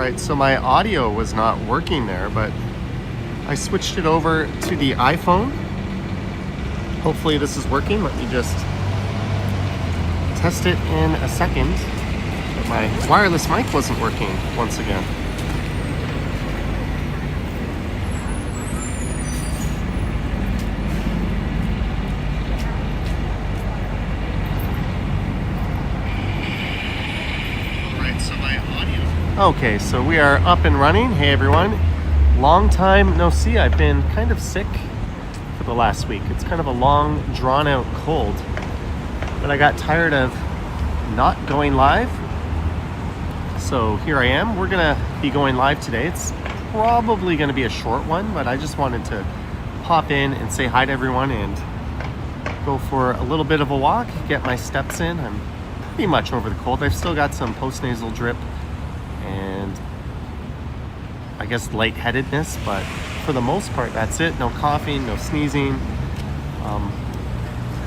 Alright, so my audio was not working there, but I switched it over to the iPhone. Hopefully this is working. Let me just test it in a second. But my wireless mic wasn't working once again. Okay, so we are up and running. Hey everyone, long time no see. I've been kind of sick for the last week. It's kind of a long, drawn out cold, but I got tired of not going live. So here I am. We're gonna be going live today. It's probably gonna be a short one, but I just wanted to pop in and say hi to everyone and go for a little bit of a walk, get my steps in. I'm pretty much over the cold. I've still got some postnasal drip and I guess lightheadedness, but for the most part that's it. No coughing, no sneezing,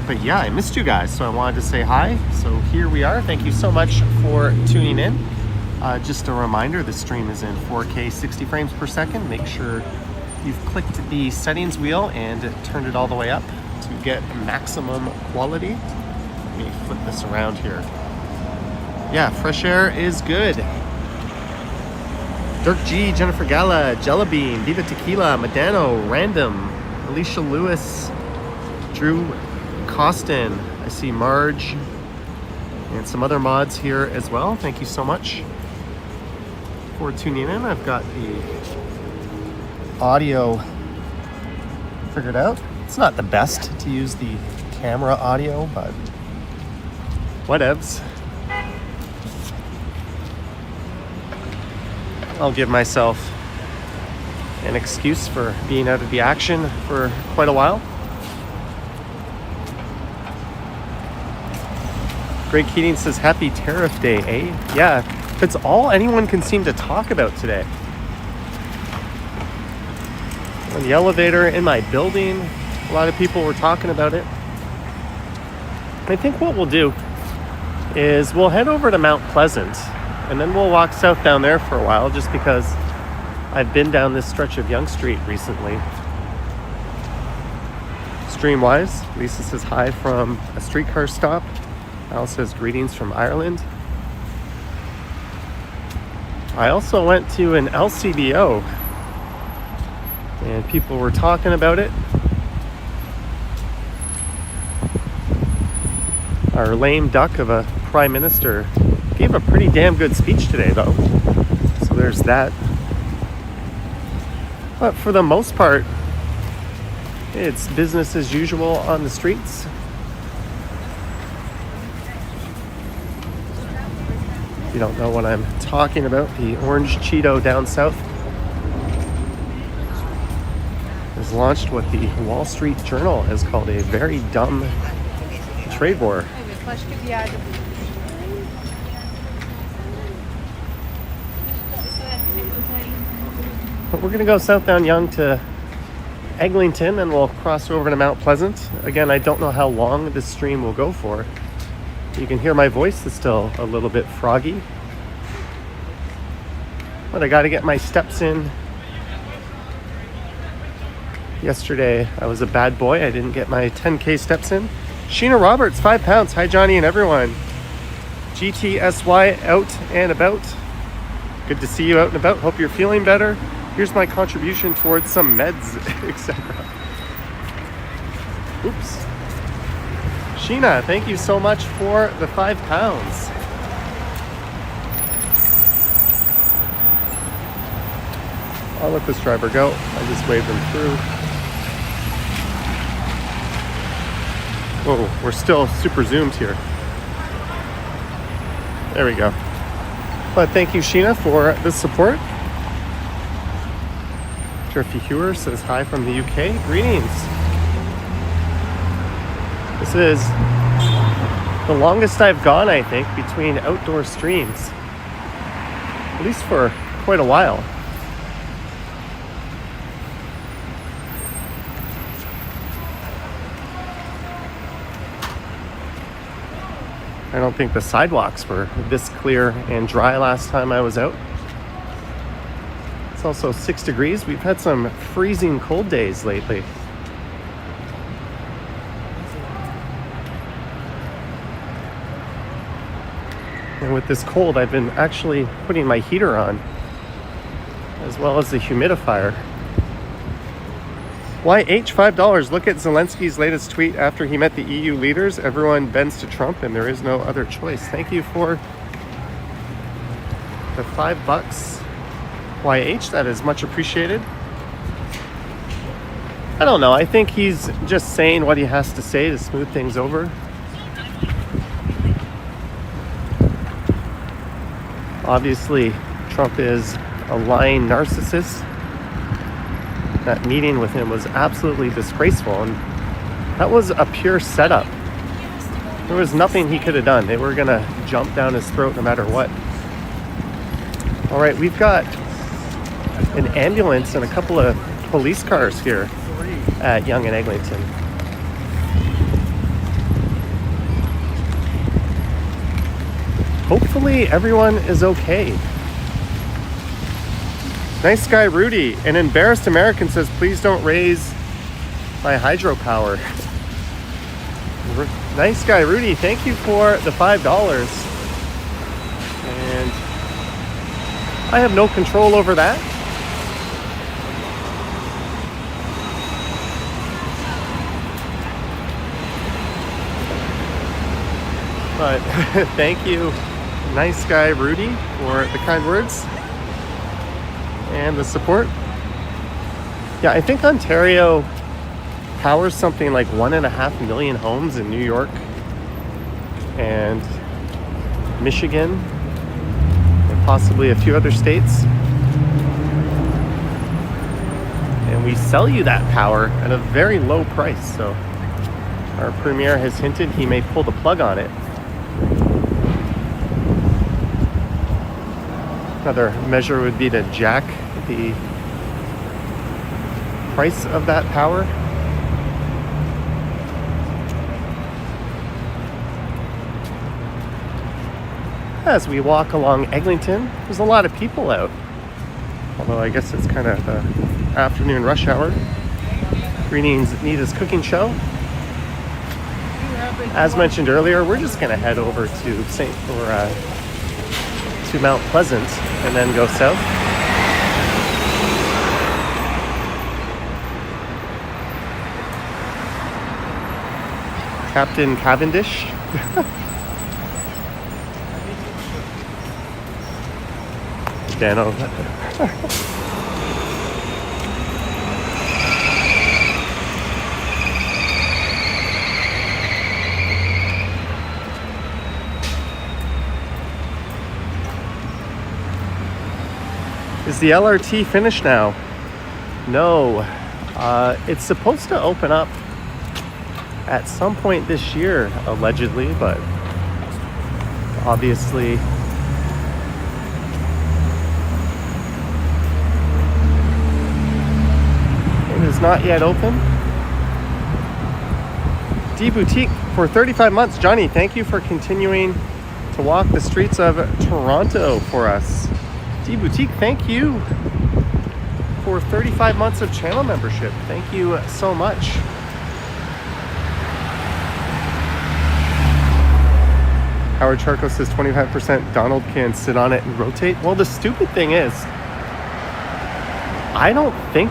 but yeah, I missed you guys, so I wanted to say hi. So here we are. Thank you so much for tuning in. Just a reminder, the stream is in 4K 60 frames per second. Make sure you've clicked the settings wheel and turned it all the way up to get maximum quality. Let me flip this around here. Yeah, fresh air is good. Dirk G, Jennifer Gala, Jellybean, Viva Tequila, Medano, Random, Alicia Lewis, Drew Costin. I see Marge and some other mods here as well. Thank you so much for tuning in. I've got the audio figured out. It's not the best to use the camera audio, but whatevs. I'll give myself an excuse for being out of the action for quite a while. Greg Keating says, happy tariff day, eh? Yeah, it's all anyone can seem to talk about today. On the elevator in my building, a lot of people were talking about it. I think what we'll do is we'll head over to Mount Pleasant and then we'll walk south down there for a while, just because I've been down this stretch of Yonge Street recently. Stream-wise, Lisa says hi from a streetcar stop. Al says greetings from Ireland. I also went to an LCBO and people were talking about it. Our lame duck of a prime minister gave a pretty damn good speech today, though. So there's that. But for the most part, it's business as usual on the streets. If you don't know what I'm talking about, the orange Cheeto down south has launched what the Wall Street Journal has called a very dumb trade war. But we're going to go south down Yonge to Eglinton and we'll cross over to Mount Pleasant. Again, I don't know how long this stream will go for. You can hear my voice is still a little bit froggy. But I got to get my steps in. Yesterday, I was a bad boy. I didn't get my 10K steps in. Sheena Roberts, 5 pounds. Hi, Johnny and everyone. GTSY out and about. Good to see you out and about. Hope you're feeling better. Here's my contribution towards some meds, etc. Oops. Sheena, thank you so much for the 5 pounds. I'll let this driver go. I just waved him through. Whoa, we're still super zoomed here. There we go. But thank you, Sheena, for the support. Jerfy Hewer says hi from the UK. Greetings. This is the longest I've gone, I think, between outdoor streams. At least for quite a while. I don't think the sidewalks were this clear and dry last time I was out. also 6 degrees. We've had some freezing cold days lately. And with this cold, I've been actually putting my heater on, as well as the humidifier. YH $5. Look at Zelensky's latest tweet after he met the EU leaders. Everyone bends to Trump and there is no other choice. Thank you for the $5. YH, that is much appreciated. I don't know. I think he's just saying what he has to say to smooth things over. Obviously, Trump is a lying narcissist. That meeting with him was absolutely disgraceful, and that was a pure setup. There was nothing he could have done. They were going to jump down his throat no matter what. All right, we've got an ambulance and a couple of police cars here at Yonge and Eglinton. Hopefully everyone is okay. Nice guy Rudy, an embarrassed American, says, please don't raise my hydropower. Nice guy Rudy, thank you for the $5. And I have no control over that. But thank you, nice guy Rudy, for the kind words and the support. Yeah, I think Ontario powers something like 1.5 million homes in New York and Michigan and possibly a few other states. And we sell you that power at a very low price. So our premier has hinted he may pull the plug on it. Another measure would be to jack the price of that power. As we walk along Eglinton, there's a lot of people out. Although I guess it's kind of the afternoon rush hour. Greetings, Nita's Cooking Show. As mentioned earlier, we're just going to head over to to Mount Pleasant and then go south. Captain Cavendish. Dano. Is the LRT finished now? No. It's supposed to open up at some point this year, allegedly, but obviously it is not yet open. D Boutique for 35 months. Johnny, thank you for continuing to walk the streets of Toronto for us. D Boutique, thank you for 35 months of channel membership. Thank you so much. Howard Charco says 25% Donald can sit on it and rotate. Well, the stupid thing is, I don't think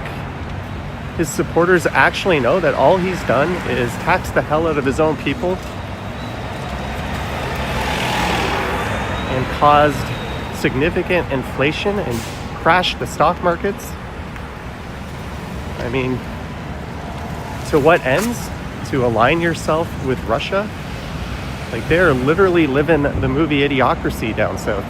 his supporters actually know that all he's done is tax the hell out of his own people and caused significant inflation and crashed the stock markets. I mean, to what ends? To align yourself with Russia? Like, they're literally living the movie Idiocracy down south.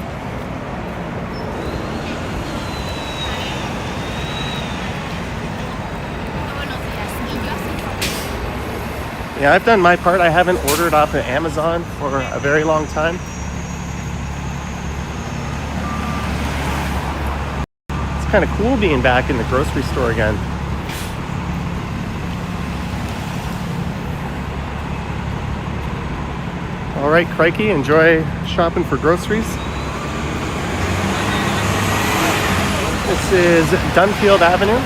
Yeah, I've done my part. I haven't ordered off of Amazon for a very long time. It's kind of cool being back in the grocery store again. All right, crikey, enjoy shopping for groceries. This is Dunfield Avenue.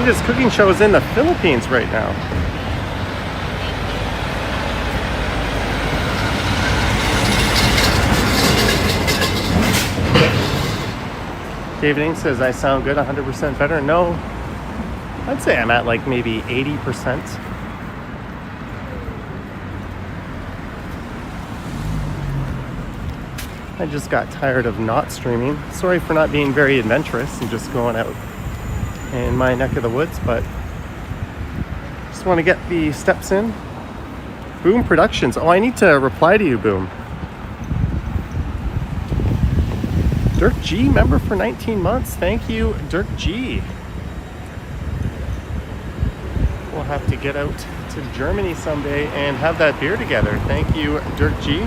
This cooking show is in the Philippines right now. David Ing says I sound good, 100% better. No, I'd say I'm at like maybe 80%. I just got tired of not streaming. Sorry for not being very adventurous and just going out in my neck of the woods, but just want to get the steps in. Boom Productions. Oh, I need to reply to you, Boom. Dirk G, member for 19 months. Thank you, Dirk G. We'll have to get out to Germany someday and have that beer together. Thank you, Dirk G.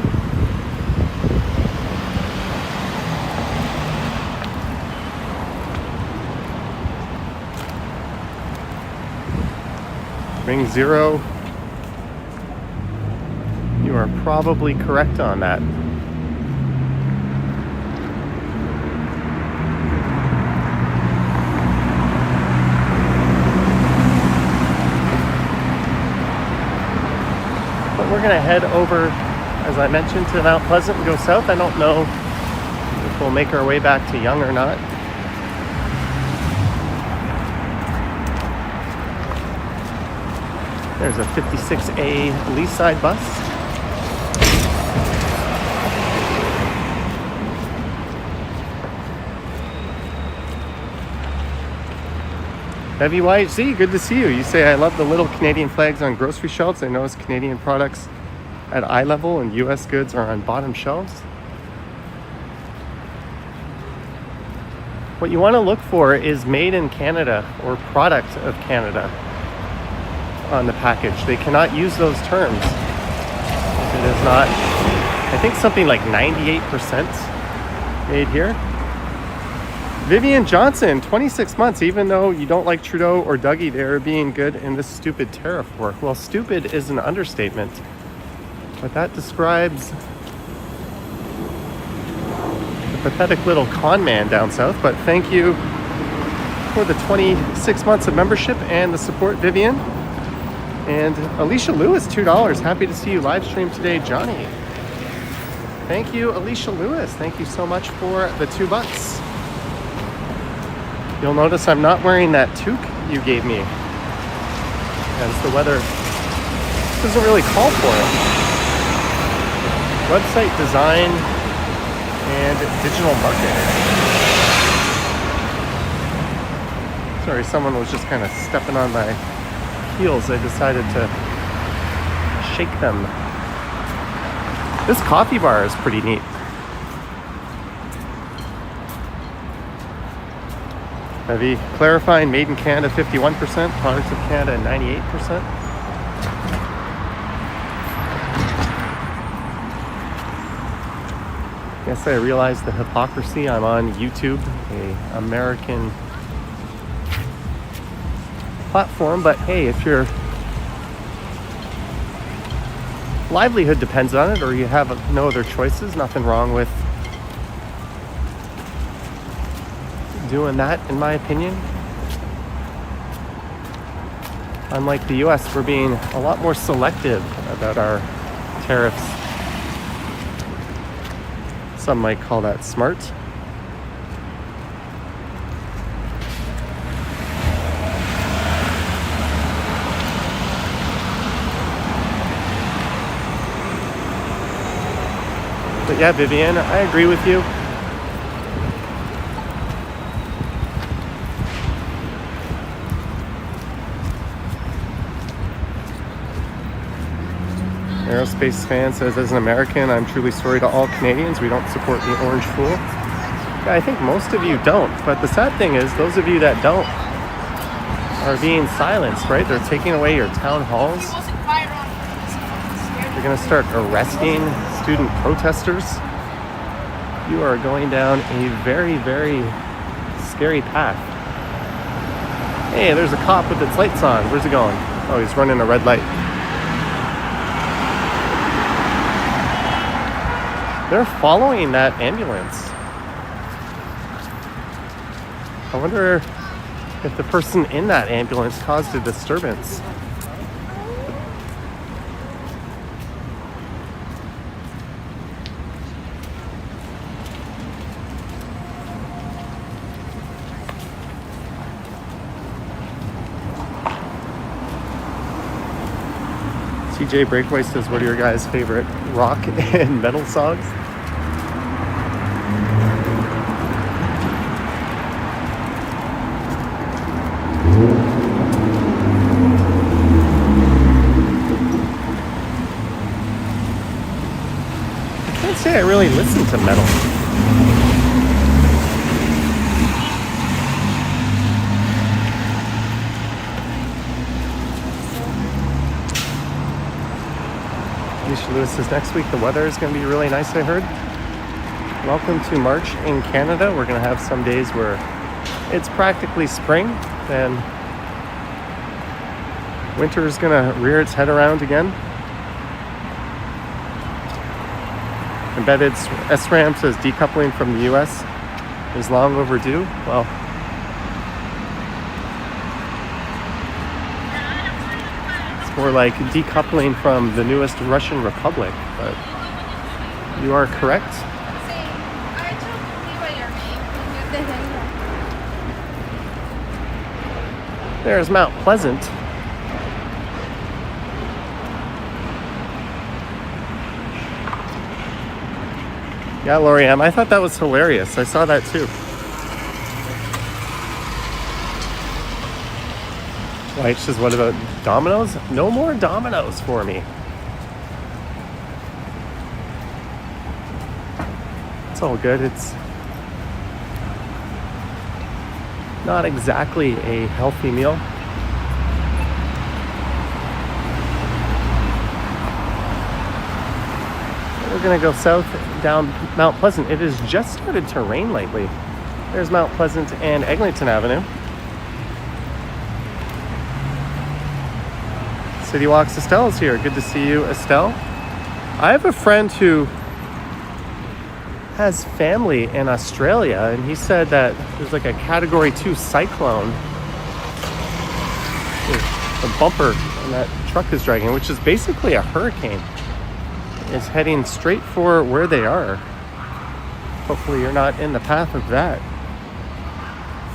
Ring Zero. You are probably correct on that. We're going to head over, as I mentioned, to Mount Pleasant and go south. I don't know if we'll make our way back to Yonge or not. There's a 56A Leaside bus. WYHZ, good to see you. You say, I love the little Canadian flags on grocery shelves. I notice Canadian products at eye level and US goods are on bottom shelves. What you want to look for is made in Canada or product of Canada on the package. They cannot use those terms. It is not, I think something like 98% made here. Vivian Johnson, 26 months, even though you don't like Trudeau or Dougie, they're being good in this stupid tariff war. Well, stupid is an understatement, but that describes the pathetic little con man down south. But thank you for the 26 months of membership and the support, Vivian. And Alicia Lewis, $2. Happy to see you live stream today, Johnny. Thank you, Alicia Lewis. Thank you so much for the $2. You'll notice I'm not wearing that toque you gave me, as the weather doesn't really call for it. Website design and digital marketing. Sorry, someone was just kind of stepping on my heels. I decided to shake them. This coffee bar is pretty neat. Heavy clarifying, made in Canada 51%, products of Canada 98%. Yes, I realize the hypocrisy. I'm on YouTube, a American platform, but hey, if your livelihood depends on it or you have no other choices, nothing wrong with doing that, in my opinion. Unlike the US, we're being a lot more selective about our tariffs. Some might call that smart. But yeah, Vivian, I agree with you. Aerospace fan says, as an American, I'm truly sorry to all Canadians. We don't support the Orange Fool. Yeah, I think most of you don't. But the sad thing is, those of you that don't are being silenced, right? They're taking away your town halls. They're going to start arresting student protesters. You are going down a very, very scary path. Hey, there's a cop with its lights on. Where's he going? Oh, he's running a red light. They're following that ambulance. I wonder if the person in that ambulance caused a disturbance. TJ Breakaway says, what are your guys' favorite rock and metal songs? I can't say I really listen to metal. Nisha Lewis says, next week the weather is going to be really nice, I heard. Welcome to March in Canada. We're going to have some days where it's practically spring, then winter is going to rear its head around again. Embedded SRAM says, decoupling from the US is long overdue. Well, or like decoupling from the newest Russian Republic, but you are correct. There's Mount Pleasant. Yeah, Lori M, I thought that was hilarious. I saw that too. White says, what about dominoes? No more dominoes for me. It's all good. It's not exactly a healthy meal. We're gonna go south down Mount Pleasant. It has just started to rain lately. There's Mount Pleasant and Eglinton Avenue. City Walks Estelle's here. Good to see you, Estelle. I have a friend who has family in Australia, and he said that there's like a Category 2 cyclone. The bumper and that truck is dragging, which is basically a hurricane, is heading straight for where they are. Hopefully you're not in the path of that.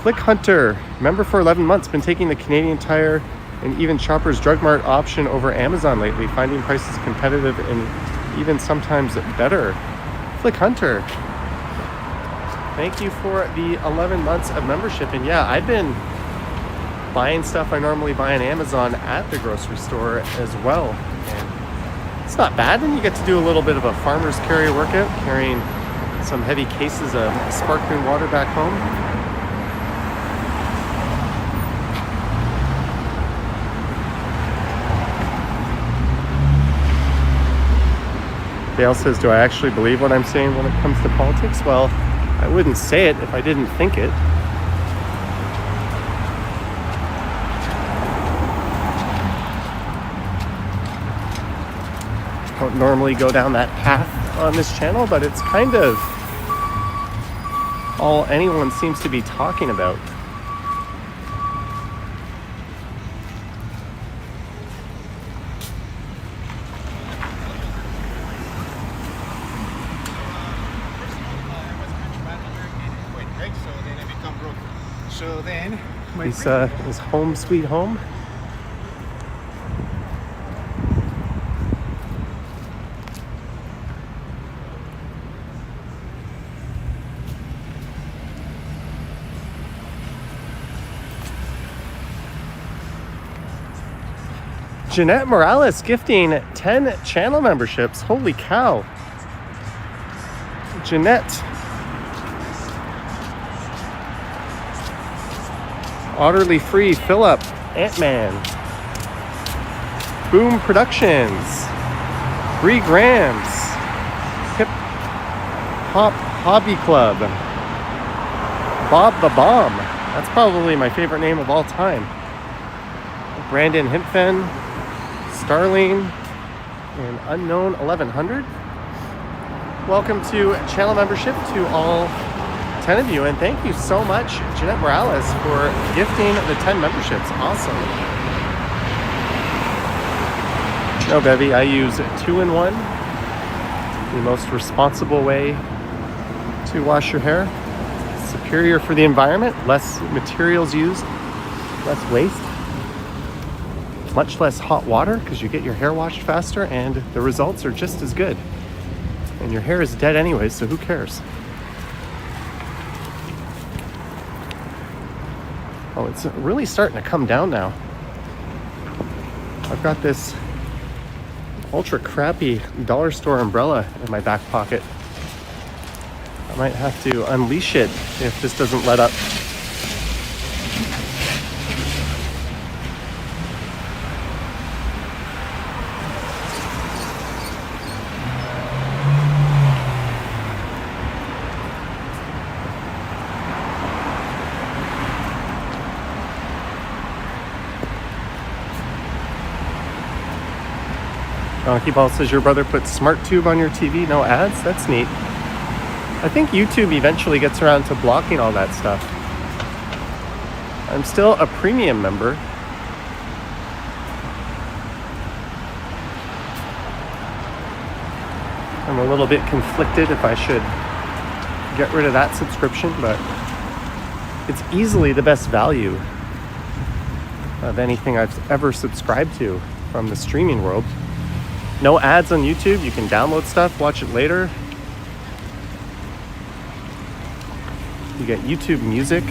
Flick Hunter, member for 11 months, been taking the Canadian Tire and even Shoppers Drug Mart option over Amazon lately, finding prices competitive and even sometimes better. Flick Hunter, thank you for the 11 months of membership. And yeah, I've been buying stuff I normally buy on Amazon at the grocery store as well. And it's not bad, and you get to do a little bit of a farmer's carry workout, carrying some heavy cases of sparkling water back home. Dale says, do I actually believe what I'm saying when it comes to politics? Well, I wouldn't say it if I didn't think it. I don't normally go down that path on this channel, but it's kind of all anyone seems to be talking about. So then, Is home sweet home. Jeanette Morales gifting 10 channel memberships. Holy cow. Jeanette. Utterly Free, Phillip, Ant-Man, Boom Productions, Bree Grams, Hip Hop Hobby Club, Bob the Bomb. That's probably my favorite name of all time. Brandon Himpfen, Starling, and Unknown 1100. Welcome to channel membership to all 10 of you, and thank you so much, Jeanette Morales, for gifting the 10 memberships. Awesome. No, Bevy, I use 2-in-1, the most responsible way to wash your hair. Superior for the environment, less materials used, less waste, much less hot water because you get your hair washed faster, and the results are just as good. And your hair is dead anyway, so who cares? Oh, it's really starting to come down now. I've got this ultra crappy dollar store umbrella in my back pocket. I might have to unleash it if this doesn't let up. Donkey Ball says your brother put smart tube on your TV, no ads? That's neat. I think YouTube eventually gets around to blocking all that stuff. I'm still a premium member. I'm a little bit conflicted if I should get rid of that subscription, but it's easily the best value of anything I've ever subscribed to from the streaming world. No ads on YouTube. You can download stuff, watch it later. You get YouTube Music,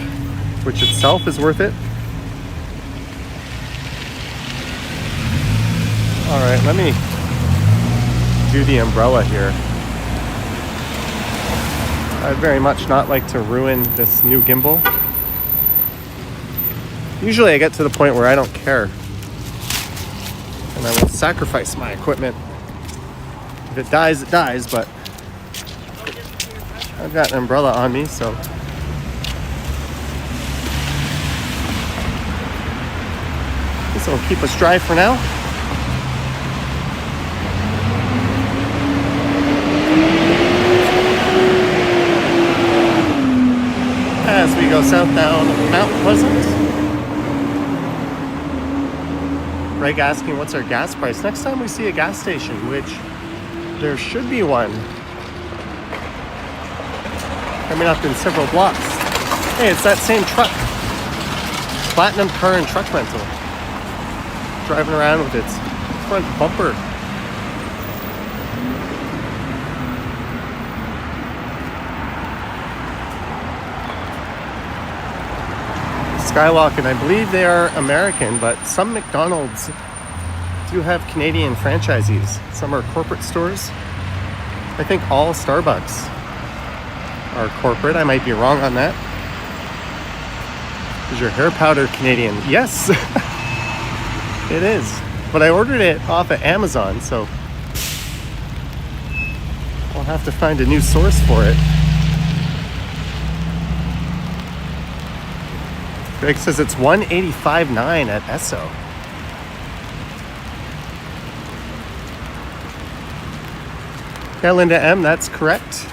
which itself is worth it. All right, let me do the umbrella here. I'd very much not like to ruin this new gimbal. Usually I get to the point where I don't care, and I will sacrifice my equipment. If it dies, it dies, but I've got an umbrella on me, so. This will keep us dry for now. As we go south down Mount Pleasant. Greg asking what's our gas price. Next time we see a gas station, which there should be one coming up in several blocks. Hey, it's that same truck. Platinum Car and Truck Rental. Driving around with its front bumper. Skywalk, and I believe they are American, but some McDonald's do have Canadian franchisees. Some are corporate stores. I think all Starbucks are corporate. I might be wrong on that. Is your hair powder Canadian? Yes, it is. But I ordered it off of Amazon, so I'll have to find a new source for it. Greg says it's $185.9 at Esso. Yeah, Linda M, that's correct.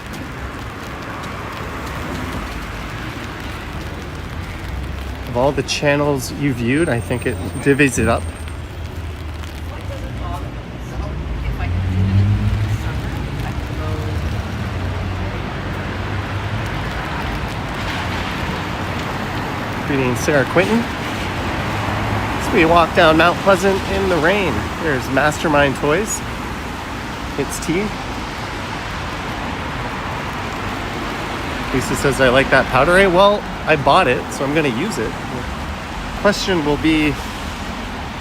Of all the channels you viewed, I think it divvies it up. Greeting Sarah Quinton. So we walk down Mount Pleasant in the rain. There's Mastermind Toys. It's tea. Lisa says I like that powder. Hey, well, I bought it, so I'm going to use it. The question will be,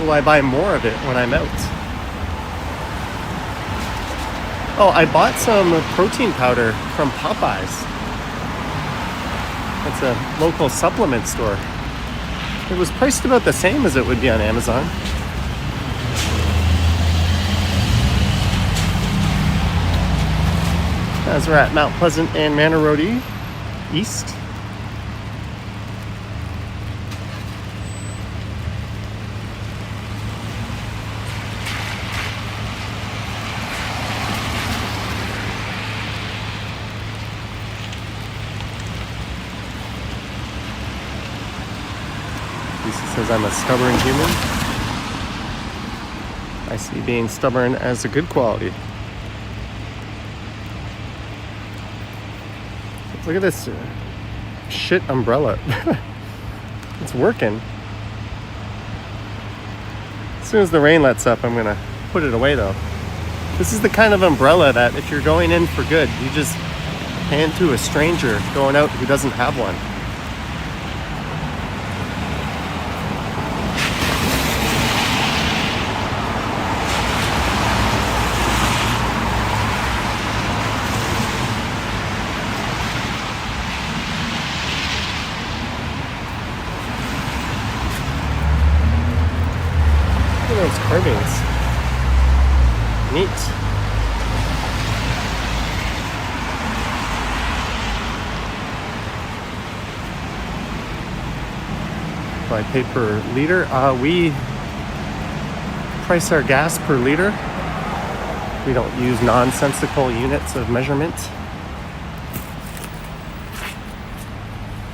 will I buy more of it when I'm out? Oh, I bought some protein powder from Popeyes. It's a local supplement store. It was priced about the same as it would be on Amazon. As we're at Mount Pleasant and Manor Road East. Lisa says I'm a stubborn human. I see being stubborn as a good quality. Look at this shit umbrella. It's working. As soon as the rain lets up, I'm gonna put it away though. This is the kind of umbrella that if you're going in for good, you just hand to a stranger going out who doesn't have one. Look at those carvings. Neat. I pay per liter. We price our gas per liter. We don't use nonsensical units of measurement.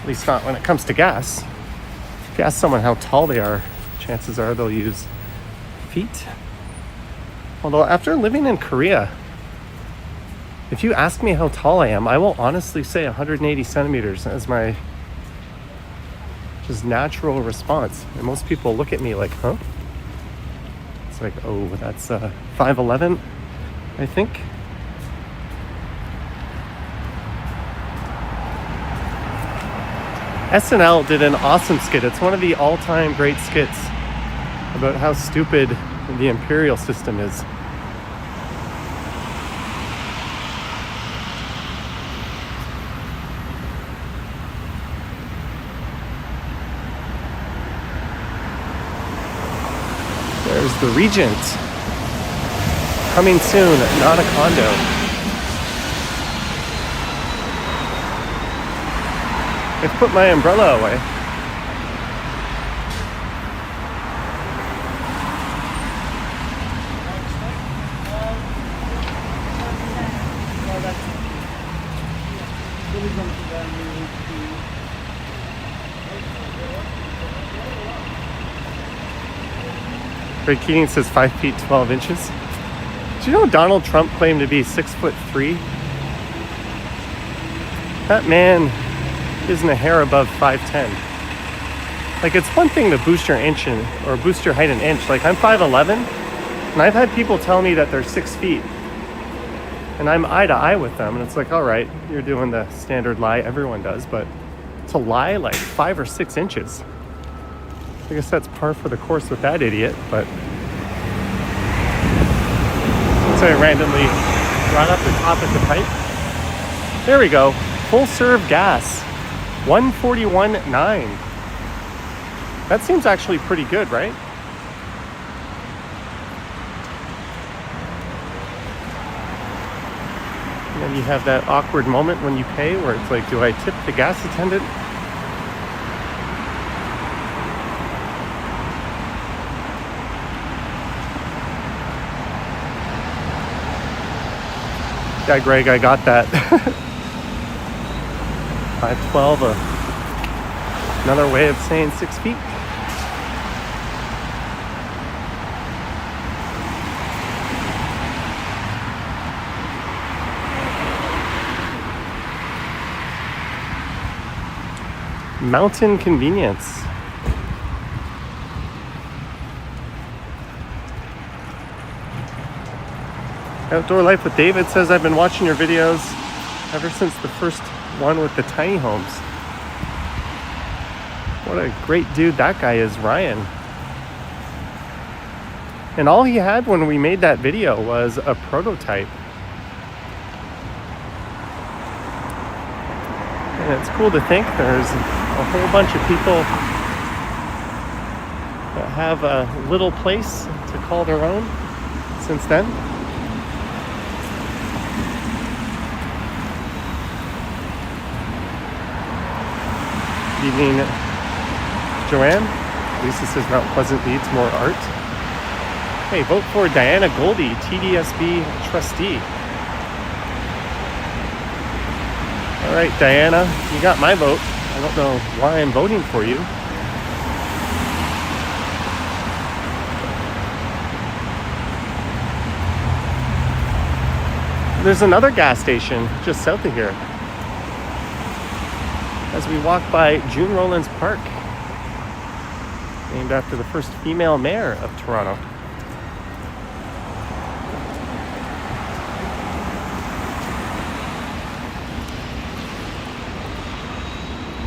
At least not when it comes to gas. If you ask someone how tall they are, chances are they'll use feet. Although after living in Korea, if you ask me how tall I am, I will honestly say 180 centimeters as my just natural response. And most people look at me like, huh? It's like, oh, that's 5'11", I think. SNL did an awesome skit. It's one of the all-time great skits about how stupid the imperial system is. There's the Regent. Coming soon, not a condo. I've put my umbrella away. Greg Keating says 5 feet 12 inches. Do you know Donald Trump claimed to be 6'3"? That man isn't a hair above 5'10". Like, it's one thing to boost your inch or boost your height an inch. Like, I'm 5'11", and I've had people tell me that they're 6 feet, and I'm eye to eye with them, and it's like, all right, you're doing the standard lie everyone does, but to lie like 5 or 6 inches. I guess that's par for the course with that idiot, but so I randomly brought up the top of the pipe. There we go. Full serve gas. 141.9. That seems actually pretty good, right? And then you have that awkward moment when you pay where it's like, do I tip the gas attendant? Yeah, Greg, I got that. 5'12", another way of saying 6 feet. Mountain convenience. Outdoor Life with David says, I've been watching your videos ever since the first one with the tiny homes. What a great dude that guy is, Ryan. And all he had when we made that video was a prototype. And it's cool to think there's a whole bunch of people that have a little place to call their own since then. Evening, Joanne. Lisa says Mount Pleasant needs more art. Hey, vote for Diana Goldie, TDSB trustee. All right, Diana, you got my vote. I don't know why I'm voting for you. there's another gas station just south of here. As we walk by June Rowlands Park, named after the first female mayor of Toronto.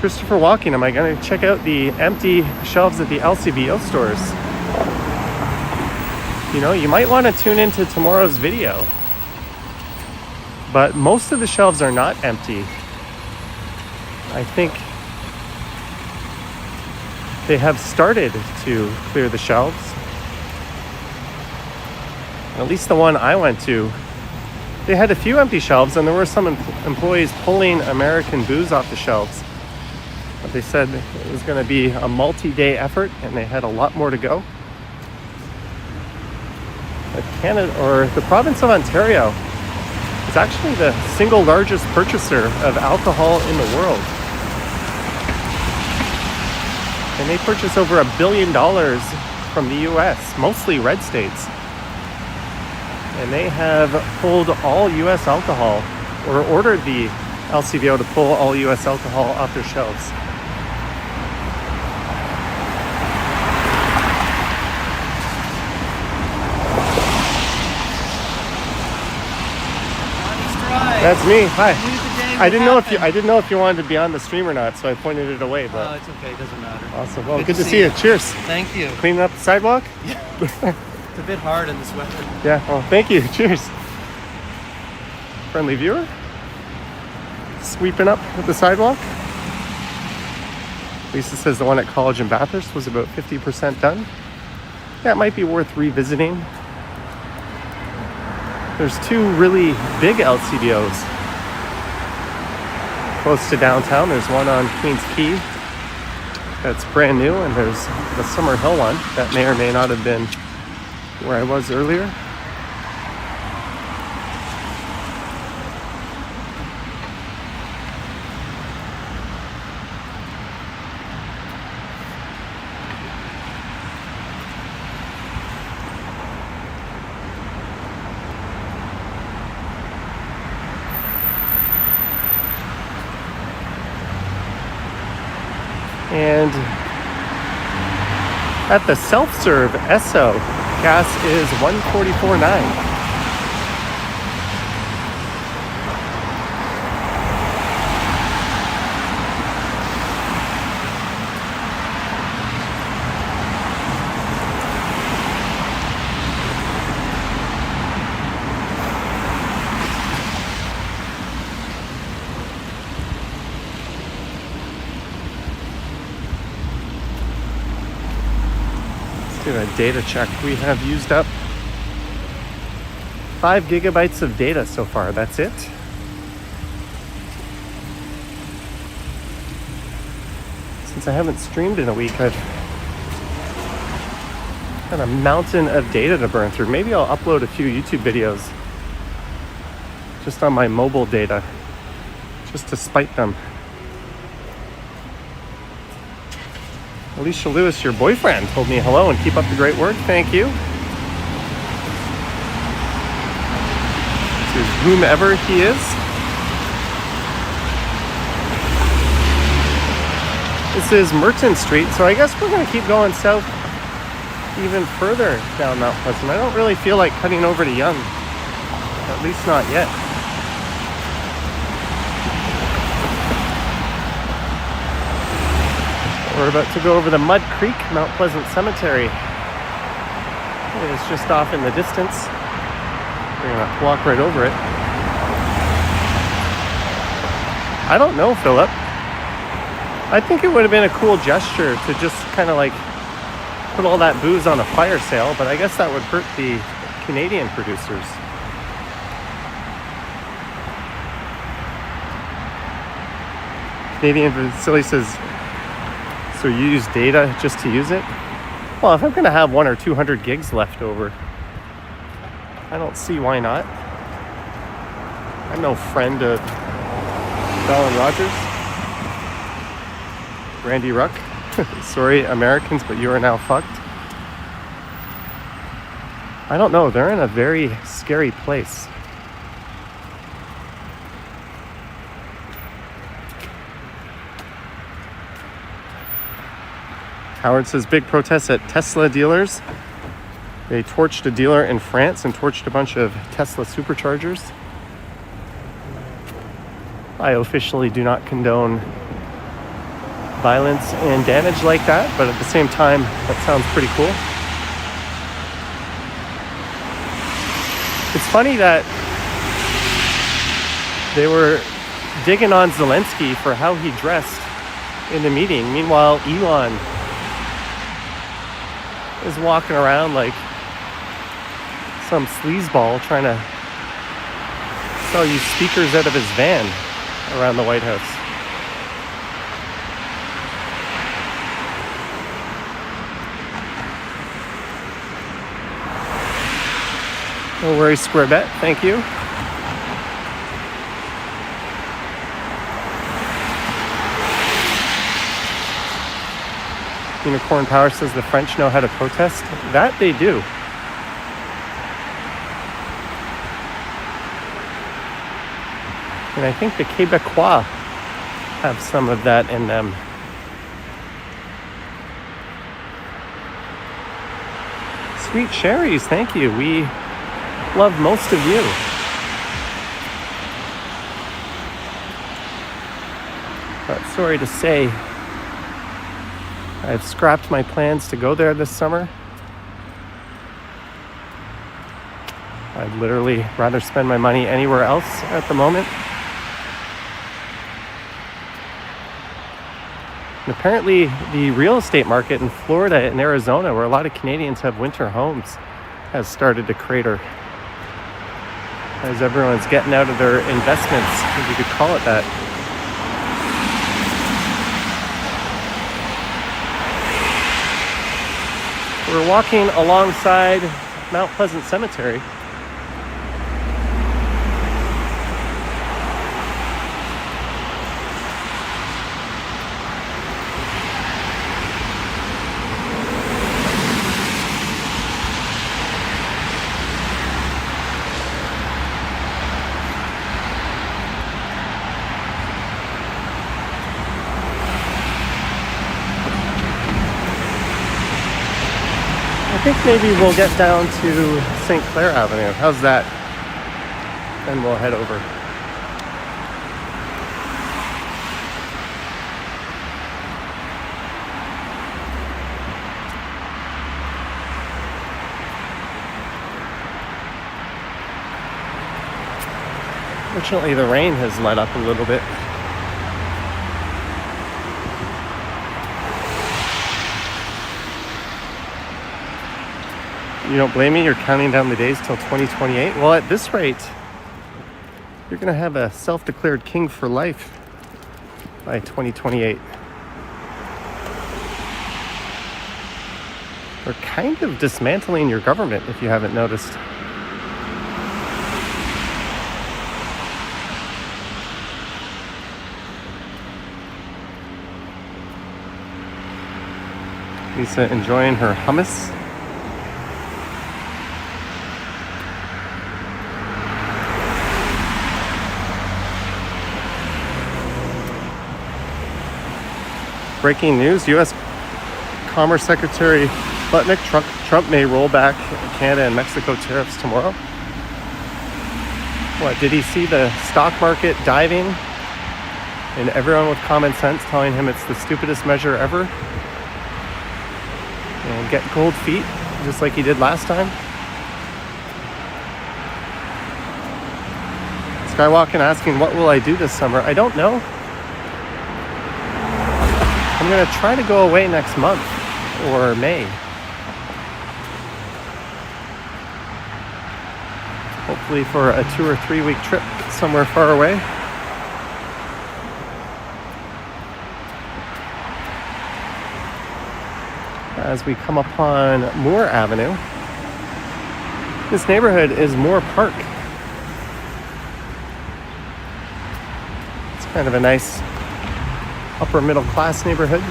Christopher Walking, am I going to check out the empty shelves at the LCBO stores? You know, you might want to tune into tomorrow's video. But most of the shelves are not empty. I think they have started to clear the shelves. At least the one I went to, they had a few empty shelves, and there were some employees pulling American booze off the shelves. But they said it was going to be a multi-day effort, and they had a lot more to go. But Canada, or the province of Ontario, is actually the single largest purchaser of alcohol in the world. And they purchase over $1 billion from the US, mostly red states. And they have pulled all US alcohol, or ordered the LCBO to pull all US alcohol off their shelves. That's me. Hi. I didn't know if you wanted to be on the stream or not, so I pointed it away. But it's okay. It doesn't matter. Awesome. Well, good to see you. Cheers. Thank you. Cleaning up the sidewalk? Yeah. It's a bit hard in this weather. Yeah. Well, thank you. Cheers. Friendly viewer. Sweeping up the sidewalk. Lisa says the one at College and Bathurst was about 50% done. That might be worth revisiting. There's two really big LCBOs close to downtown. There's one on Queens Quay that's brand new, and there's the Summerhill one that may or may not have been where I was earlier. And at the self-serve Esso, gas is $1.44.9. A data check. We have used up 5 gigabytes of data so far. That's it. Since I haven't streamed in a week, I've got a mountain of data to burn through. Maybe I'll upload a few YouTube videos just on my mobile data, just to spite them. Alicia Lewis, your boyfriend, told me hello and keep up the great work. Thank you. To whomever he is. This is Merton Street, so I guess we're going to keep going south even further down Mount Pleasant. I don't really feel like cutting over to Yonge, at least not yet. We're about to go over the Mud Creek, Mount Pleasant Cemetery. It is just off in the distance. We're gonna walk right over it. I don't know, Philip. I think it would have been a cool gesture to just kind of like put all that booze on a fire sale, but I guess that would hurt the Canadian producers. Canadian Silly says, so you use data just to use it? Well, if I'm going to have 100 or 200 gigs left over, I don't see why not. I'm no friend of Bell and Rogers. Randy Ruck. Sorry, Americans, but you are now fucked. I don't know. They're in a very scary place. Howard says big protests at Tesla dealers. They torched a dealer in France and torched a bunch of Tesla superchargers. I officially do not condone violence and damage like that, but at the same time, that sounds pretty cool. It's funny that they were digging on Zelensky for how he dressed in the meeting. Meanwhile, Elon is walking around like some sleazeball trying to sell you speakers out of his van around the White House. No worries, Square Bet. Thank you. Unicorn Power says the French know how to protest. That they do. And I think the Quebecois have some of that in them. Sweet cherries, thank you. We love most of you. But sorry to say, I've scrapped my plans to go there this summer. I'd literally rather spend my money anywhere else at the moment. And apparently the real estate market in Florida and Arizona, where a lot of Canadians have winter homes, has started to crater. As everyone's getting out of their investments, if you could call it that. We're walking alongside Mount Pleasant Cemetery. I think maybe we'll get down to St. Clair Avenue. How's that? Then we'll head over. Fortunately, the rain has let up a little bit. You don't blame me, you're counting down the days till 2028. Well, at this rate, you're going to have a self-declared king for life by 2028. We're kind of dismantling your government, if you haven't noticed. Lisa enjoying her hummus. Breaking news, U.S. Commerce Secretary Butnick, Trump may roll back Canada and Mexico tariffs tomorrow. What, did he see the stock market diving and everyone with common sense telling him it's the stupidest measure ever? And get cold feet, just like he did last time? Skywalking asking, what will I do this summer? I don't know. I'm going to try to go away next month or May. Hopefully for a 2 or 3 week trip somewhere far away. As we come upon Moore Avenue, this neighborhood is Moore Park. It's kind of a nice upper middle class neighborhood.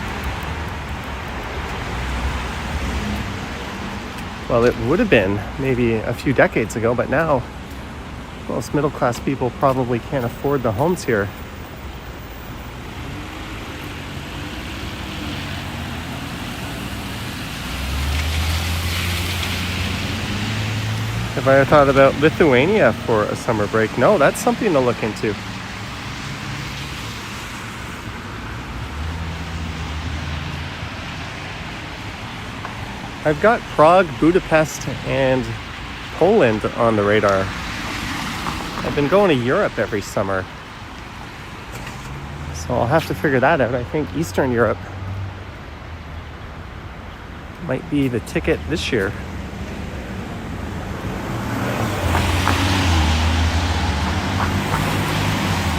Well, it would have been maybe a few decades ago, but now most middle class people probably can't afford the homes here. Have I thought about Lithuania for a summer break? No, that's something to look into. I've got Prague, Budapest, and Poland on the radar. I've been going to Europe every summer, so I'll have to figure that out. I think Eastern Europe might be the ticket this year.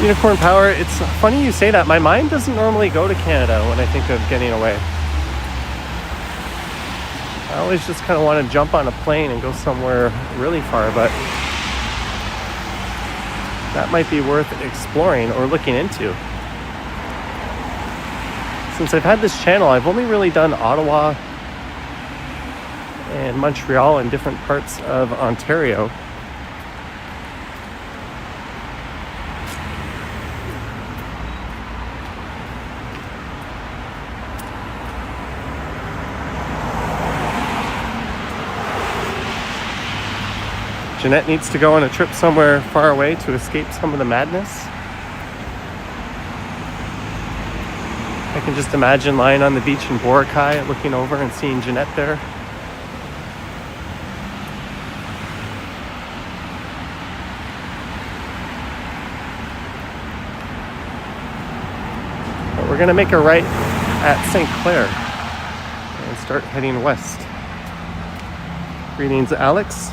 Unicorn Power, it's funny you say that. My mind doesn't normally go to Canada when I think of getting away. I always just kind of want to jump on a plane and go somewhere really far, but that might be worth exploring or looking into. Since I've had this channel, I've only really done Ottawa and Montreal and different parts of Ontario. Jeanette needs to go on a trip somewhere far away to escape some of the madness. I can just imagine lying on the beach in Boracay, looking over and seeing Jeanette there. But we're gonna make a right at St. Clair and start heading west. Greetings, Alex.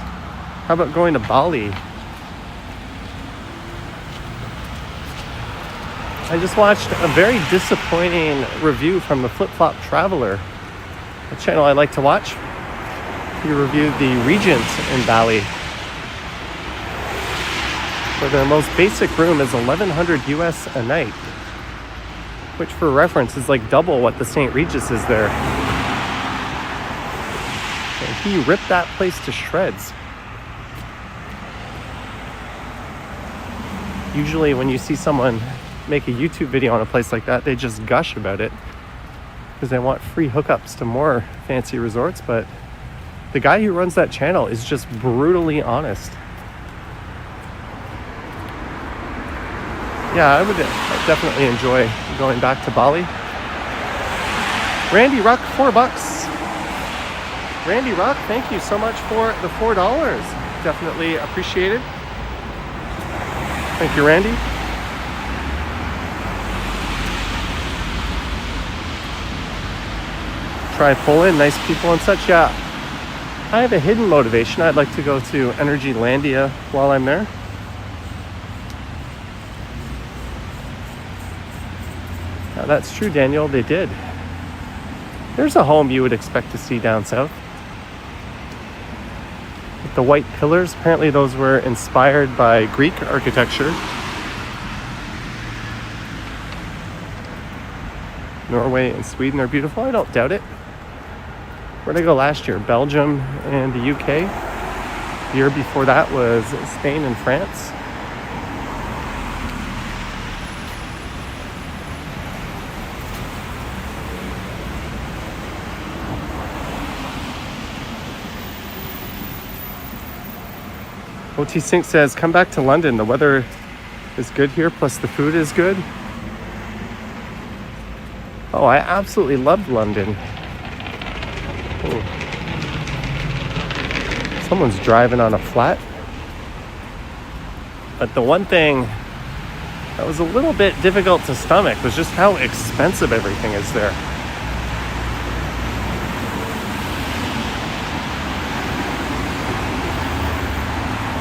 How about going to Bali? I just watched a very disappointing review from the Flip Flop Traveler, a channel I like to watch. He reviewed the Regent in Bali, where their most basic room is $1,100 US a night, which for reference is like double what the St. Regis is there. And he ripped that place to shreds. Usually when you see someone make a YouTube video on a place like that, they just gush about it because they want free hookups to more fancy resorts. But the guy who runs that channel is just brutally honest. Yeah, I would definitely enjoy going back to Bali. Randy Ruck, $4. Randy Ruck, thank you so much for the $4. Definitely appreciated. Thank you, Randy. Try Poland, nice people and such. Yeah, I have a hidden motivation. I'd like to go to Energylandia while I'm there. Now, that's true, Daniel, they did. There's a home you would expect to see down south. With the white pillars, apparently those were inspired by Greek architecture. Norway and Sweden are beautiful. I don't doubt it. Where'd I go last year? Belgium and the UK. The year before that was Spain and France. OT Sync says, come back to London. The weather is good here, plus the food is good. Oh, I absolutely loved London. Oh. Someone's driving on a flat. But the one thing that was a little bit difficult to stomach was just how expensive everything is there.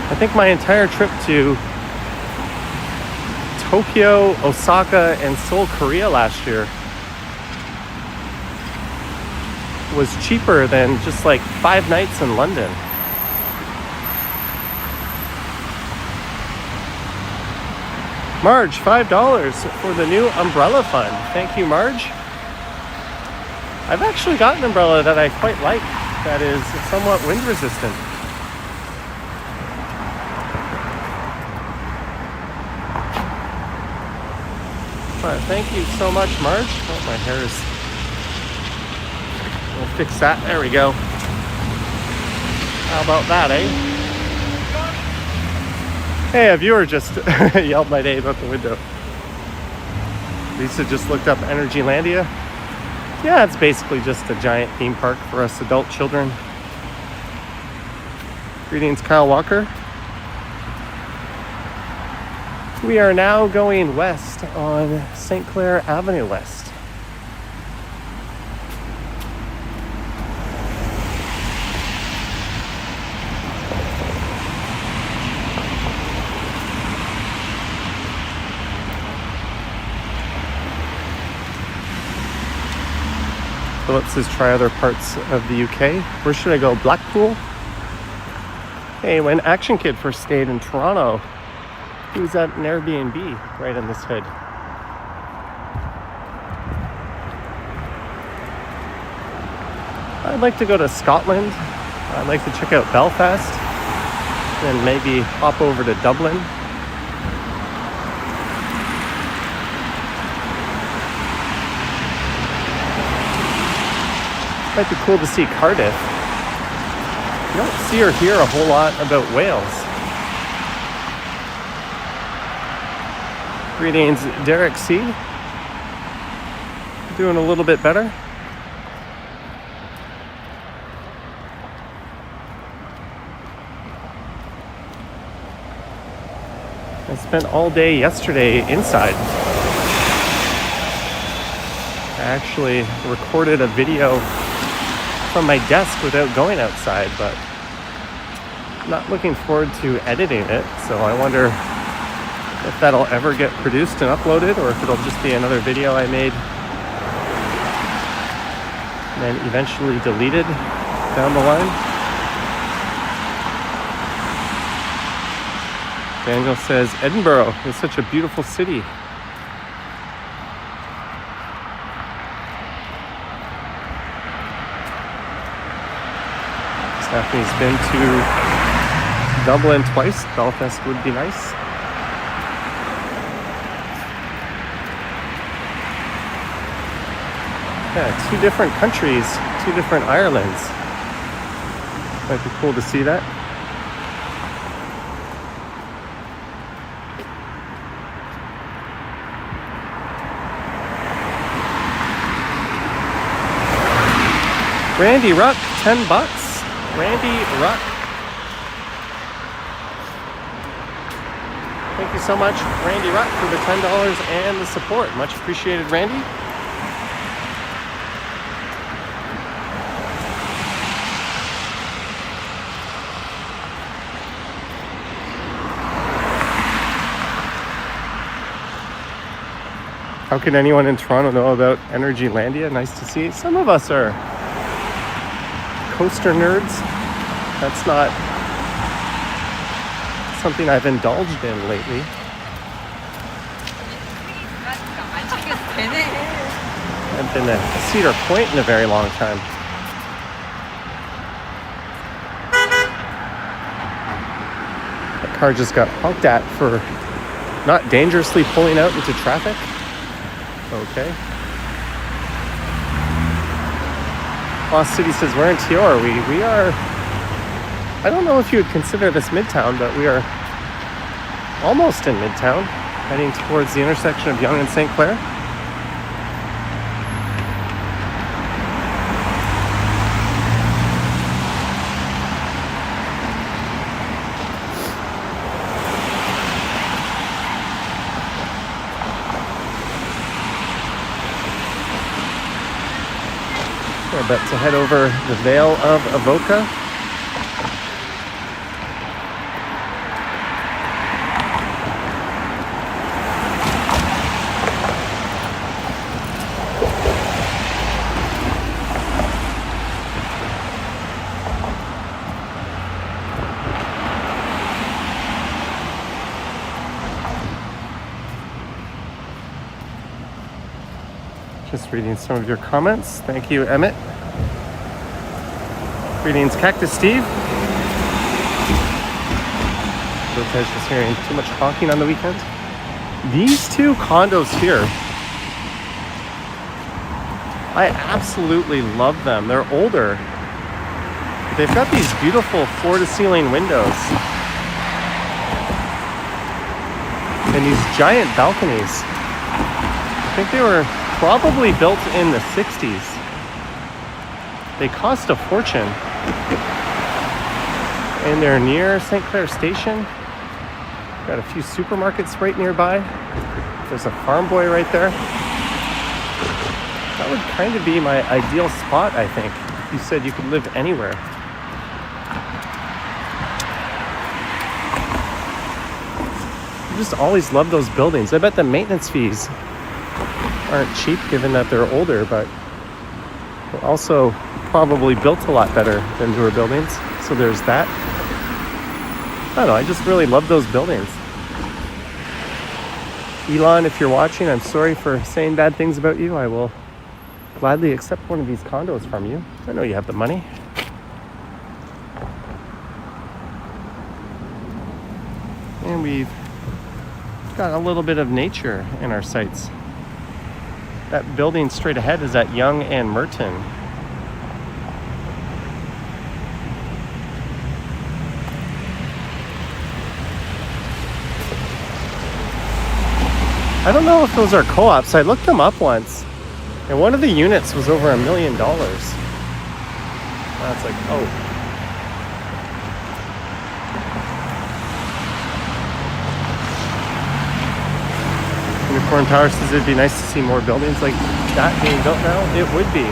I think my entire trip to Tokyo, Osaka, and Seoul, Korea last year was cheaper than just like 5 nights in London. Marge, $5 for the new umbrella fund. Thank you, Marge. I've actually got an umbrella that I quite like that is somewhat wind resistant. Thank you so much, Marge. Oh, my hair is... We'll fix that. There we go. How about that, eh? Hey, a viewer just yelled my name out the window. Lisa just looked up Energylandia. Yeah, it's basically just a giant theme park for us adult children. Greetings, Kyle Walker. We are now going west on St. Clair Avenue West. Philip says try other parts of the UK. Where should I go? Blackpool? Hey, when Action Kid first stayed in Toronto, he was at an Airbnb right in this hood. I'd like to go to Scotland. I'd like to check out Belfast. Then maybe hop over to Dublin. Might be cool to see Cardiff. You don't see or hear a whole lot about Wales. Greetings, Derek C. Doing a little bit better. I spent all day yesterday inside. I actually recorded a video from my desk without going outside, but I'm not looking forward to editing it, so I wonder if that'll ever get produced and uploaded, or if it'll just be another video I made and then eventually deleted down the line. Daniel says Edinburgh is such a beautiful city. Stephanie's been to Dublin twice. Belfast would be nice. Yeah, 2 different countries, 2 different Irelands. Might be cool to see that. Randy Ruck, $10. Randy Ruck. Thank you so much, Randy Ruck, for the $10 and the support. Much appreciated, Randy. How can anyone in Toronto know about Energylandia? Nice to see. Some of us are coaster nerds. That's not something I've indulged in lately. I've been to Cedar Point in a very long time. That car just got honked at for not dangerously pulling out into traffic. Okay. Lost City says we're in TR. We are, I don't know if you would consider this Midtown, but we are almost in Midtown, heading towards the intersection of Yonge and St. Clair. We're about to head over the Vale of Avoca. Just reading some of your comments. Thank you, Emmett. Greetings, Cactus Steve. Lopez just hearing too much honking on the weekend. These 2 condos here, I absolutely love them. They're older. They've got these beautiful floor-to-ceiling windows. And these giant balconies. I think they were probably built in the 60s. They cost a fortune. And they're near St. Clair Station. Got a few supermarkets right nearby. There's a farm boy right there. That would kind of be my ideal spot, I think. You said you could live anywhere. I just always love those buildings. I bet the maintenance fees aren't cheap given that they're older, but they're also probably built a lot better than newer buildings. So there's that. I don't know, I just really love those buildings. Elon, if you're watching, I'm sorry for saying bad things about you. I will gladly accept one of these condos from you. I know you have the money. And we've got a little bit of nature in our sights. That building straight ahead is at Yonge and Merton. I don't know if those are co-ops. I looked them up once, and one of the units was over $1 million. That's like, oh. Unicorn Tower says it'd be nice to see more buildings like that being built now. It would be.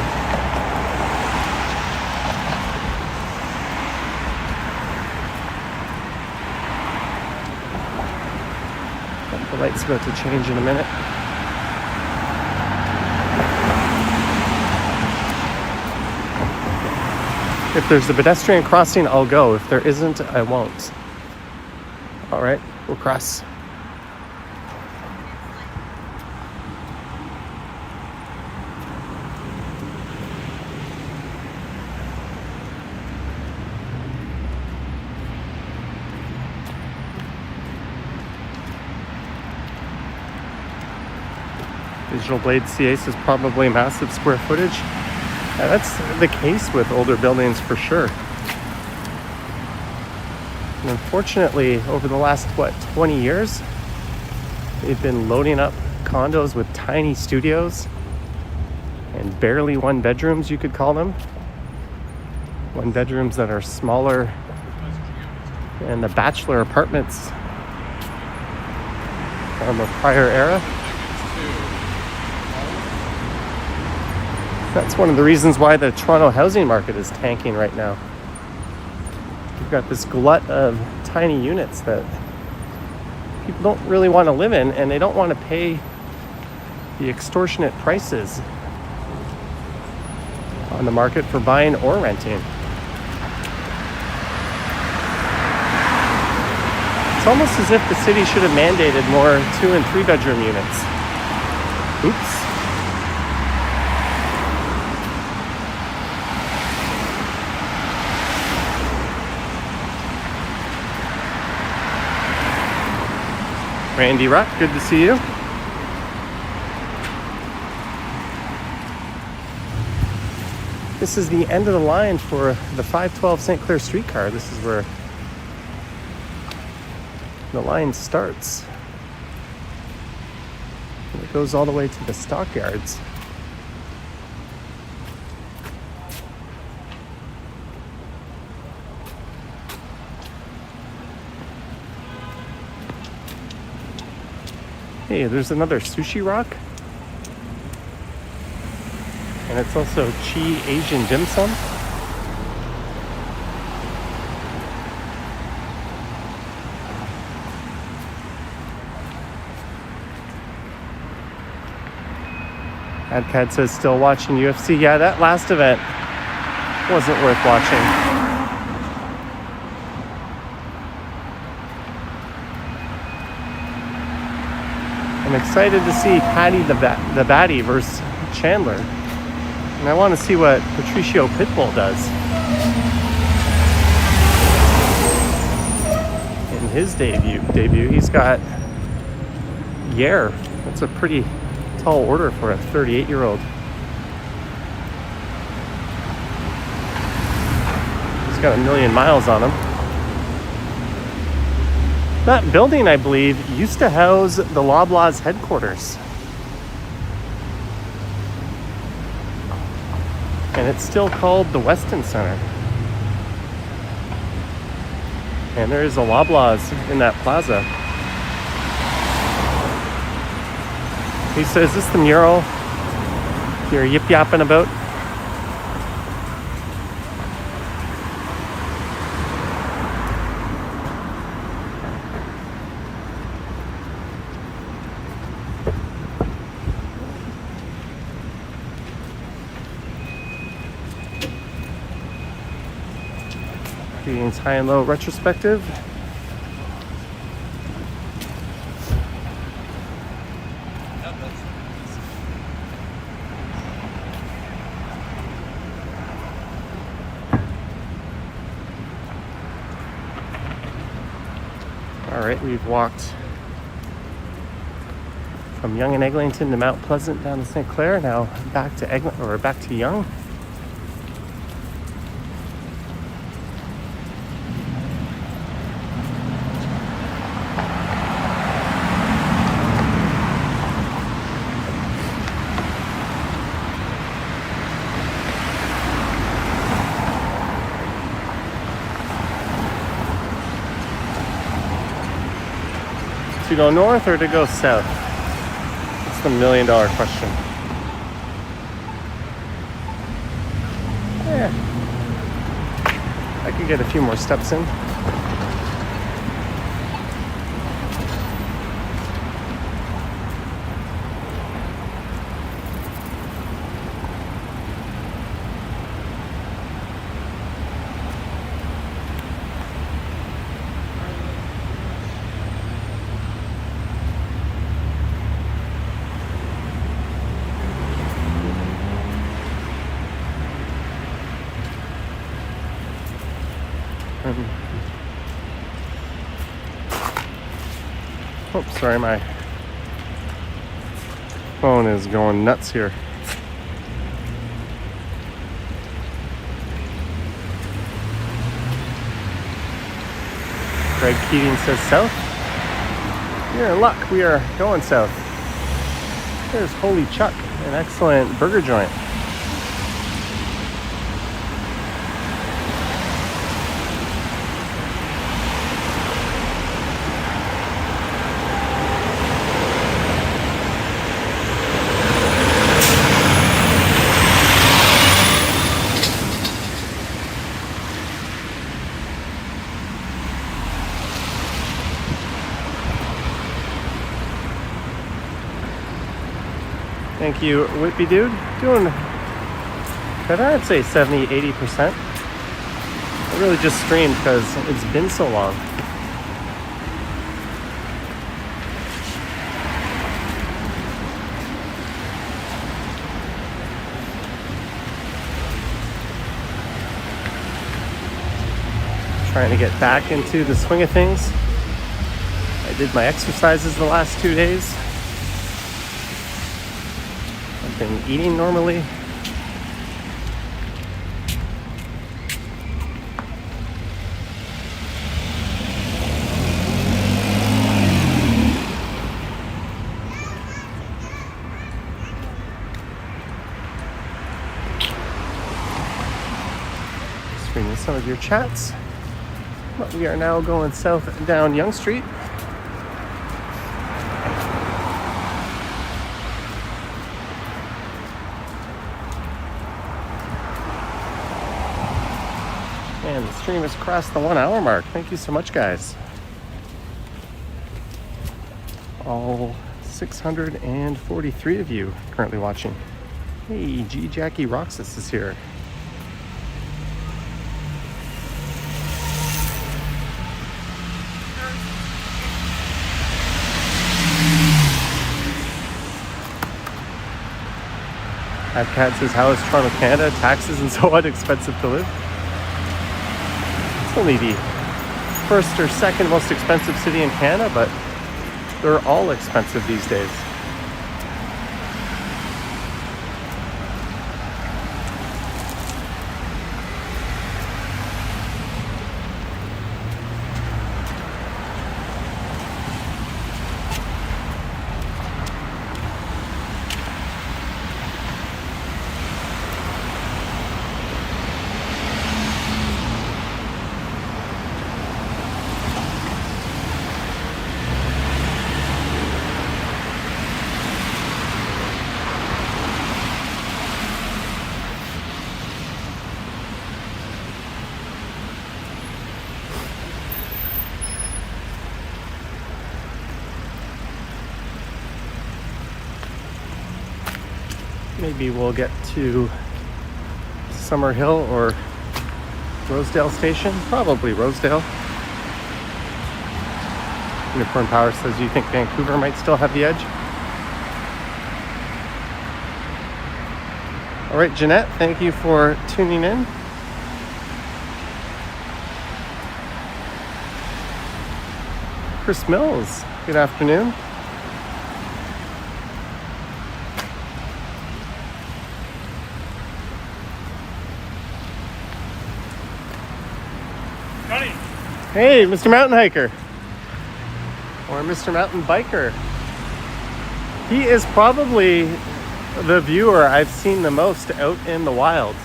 The light's about to change in a minute. If there's a pedestrian crossing, I'll go. If there isn't, I won't. All right, we'll cross. Digital Blade CAs is probably massive square footage. That's the case with older buildings for sure. And unfortunately, over the last, 20 years, they've been loading up condos with tiny studios and barely one bedrooms, you could call them. One bedrooms that are smaller than the bachelor apartments from a prior era. That's one of the reasons why the Toronto housing market is tanking right now. You've got this glut of tiny units that people don't really want to live in, and they don't want to pay the extortionate prices on the market for buying or renting. It's almost as if the city should have mandated more 2- and 3-bedroom units. Oops. Randy Ruck, good to see you. This is the end of the line for the 512 St. Clair streetcar. This is where the line starts. And it goes all the way to the stockyards. Hey, there's another sushi rock. And it's also Chi Asian dim sum. Adcad says still watching UFC. Yeah, that last event wasn't worth watching. I'm excited to see Patty the Batty versus Chandler. And I want to see what Patricio Pitbull does in his debut. He's got Yair. That's a pretty tall order for a 38-year-old. He's got 1 million miles on him. That building, I believe, used to house the Loblaws headquarters. And it's still called the Weston Center. And there is a Loblaws in that plaza. He says, is this the mural you're yip-yapping about? Greetings, high and low retrospective. All right, we've walked from Yonge and Eglinton to Mount Pleasant down to St. Clair. Now back to Eglinton, or back to Yonge. To go north or to go south? That's the $1 million question. Yeah. I could get a few more steps in. Oops, sorry, my phone is going nuts here. Greg Keating says south. You're in luck, we are going south. There's Holy Chuck, an excellent burger joint. Thank you, Whippy Dude. Doing better, I'd say 70, 80%. I really just streamed because it's been so long. Trying to get back into the swing of things. I did my exercises the last 2 days. I've been eating normally. Just reading some of your chats. But we are now going south down Yonge Street. And the stream has crossed the 1 hour mark. Thank you so much, guys. All 643 of you currently watching. Hey, G Jackie Roxas is here. Cat says, how is Toronto, Canada? Taxes and so on expensive to live? It's only the first or second most expensive city in Canada, but they're all expensive these days. maybe we'll get to Summerhill or Rosedale station. Probably Rosedale. Unicorn Power says, you think Vancouver might still have the edge? All right, Jeanette, thank you for tuning in. Chris Mills, good afternoon. Hey, Mr. Mountain Hiker. Or Mr. Mountain Biker. He is probably the viewer I've seen the most out in the wild.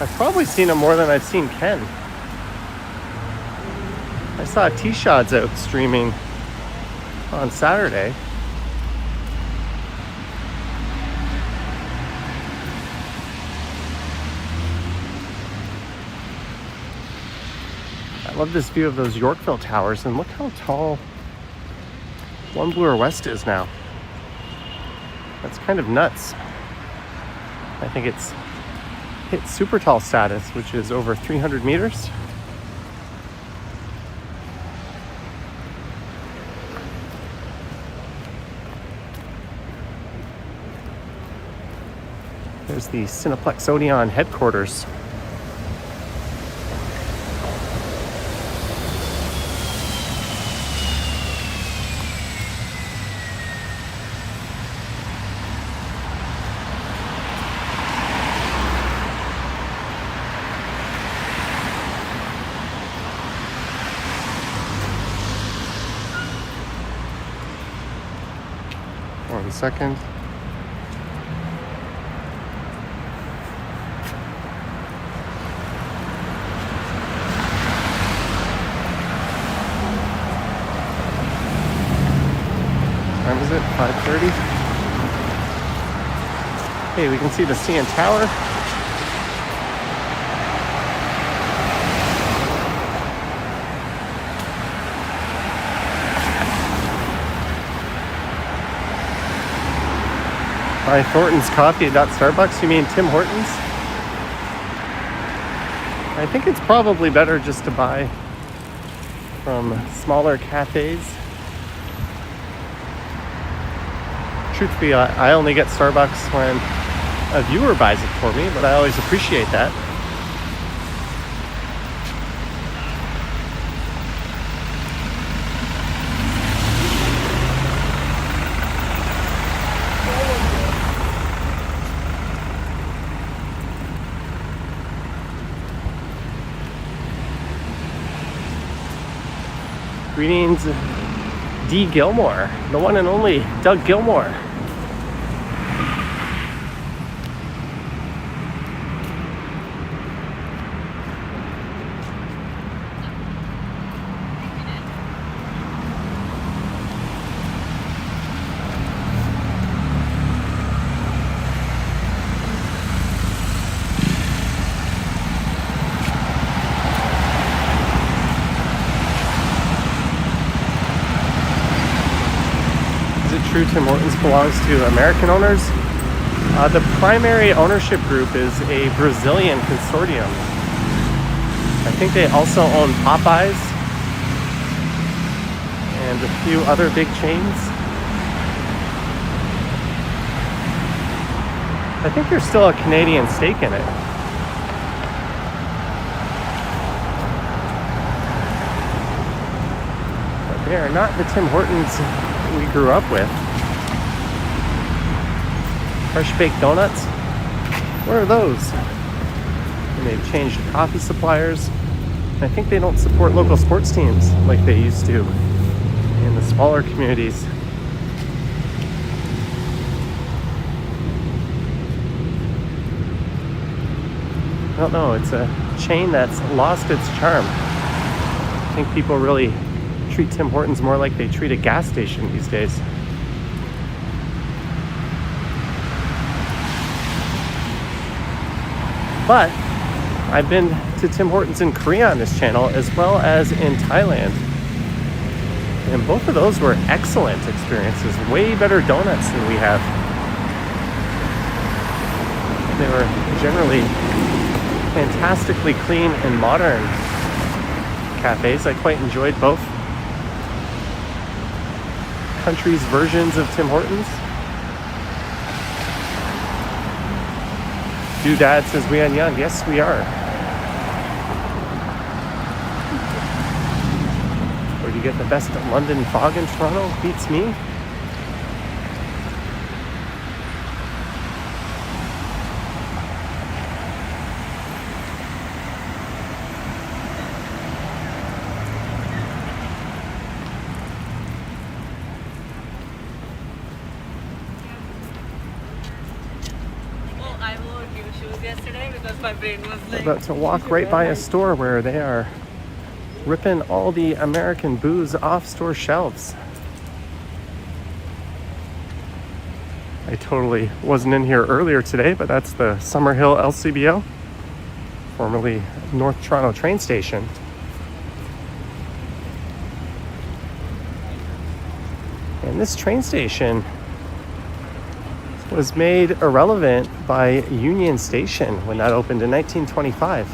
I've probably seen him more than I've seen Ken. I saw T-Shods out streaming on Saturday. I love this view of those Yorkville towers, and look how tall One Bloor West is now. That's kind of nuts. I think it's hit super tall status, which is over 300 meters. There's the Cineplex Odeon headquarters. One second. Time is it? 5:30. Hey, we can see the CN Tower. Buy Thornton's coffee at Starbucks. You mean Tim Hortons? I think it's probably better just to buy from smaller cafes. Truth be, I only get Starbucks when a viewer buys it for me, but I always appreciate that. Greetings, D. Gilmore, the one and only Doug Gilmore. True, Tim Hortons belongs to American owners. The primary ownership group is a Brazilian consortium. I think they also own Popeyes and a few other big chains. I think there's still a Canadian stake in it. But they are not the Tim Hortons we grew up with. Fresh baked donuts? Where are those? And they've changed coffee suppliers. I think they don't support local sports teams like they used to in the smaller communities. I don't know, it's a chain that's lost its charm. I think people really treat Tim Hortons more like they treat a gas station these days. But I've been to Tim Hortons in Korea on this channel as well as in Thailand. And both of those were excellent experiences. Way better donuts than we have. They were generally fantastically clean and modern cafes. I quite enjoyed both countries' versions of Tim Hortons. Doodad says, we on Yonge. Yes, we are. Where do you get the best London fog in Toronto? Beats me. Yesterday because my brain was I'm like about to walk right by a store where they are ripping all the American booze off store shelves. I totally wasn't in here earlier today, but that's the Summerhill LCBO, formerly North Toronto train station. And this train station was made irrelevant by Union Station when that opened in 1925.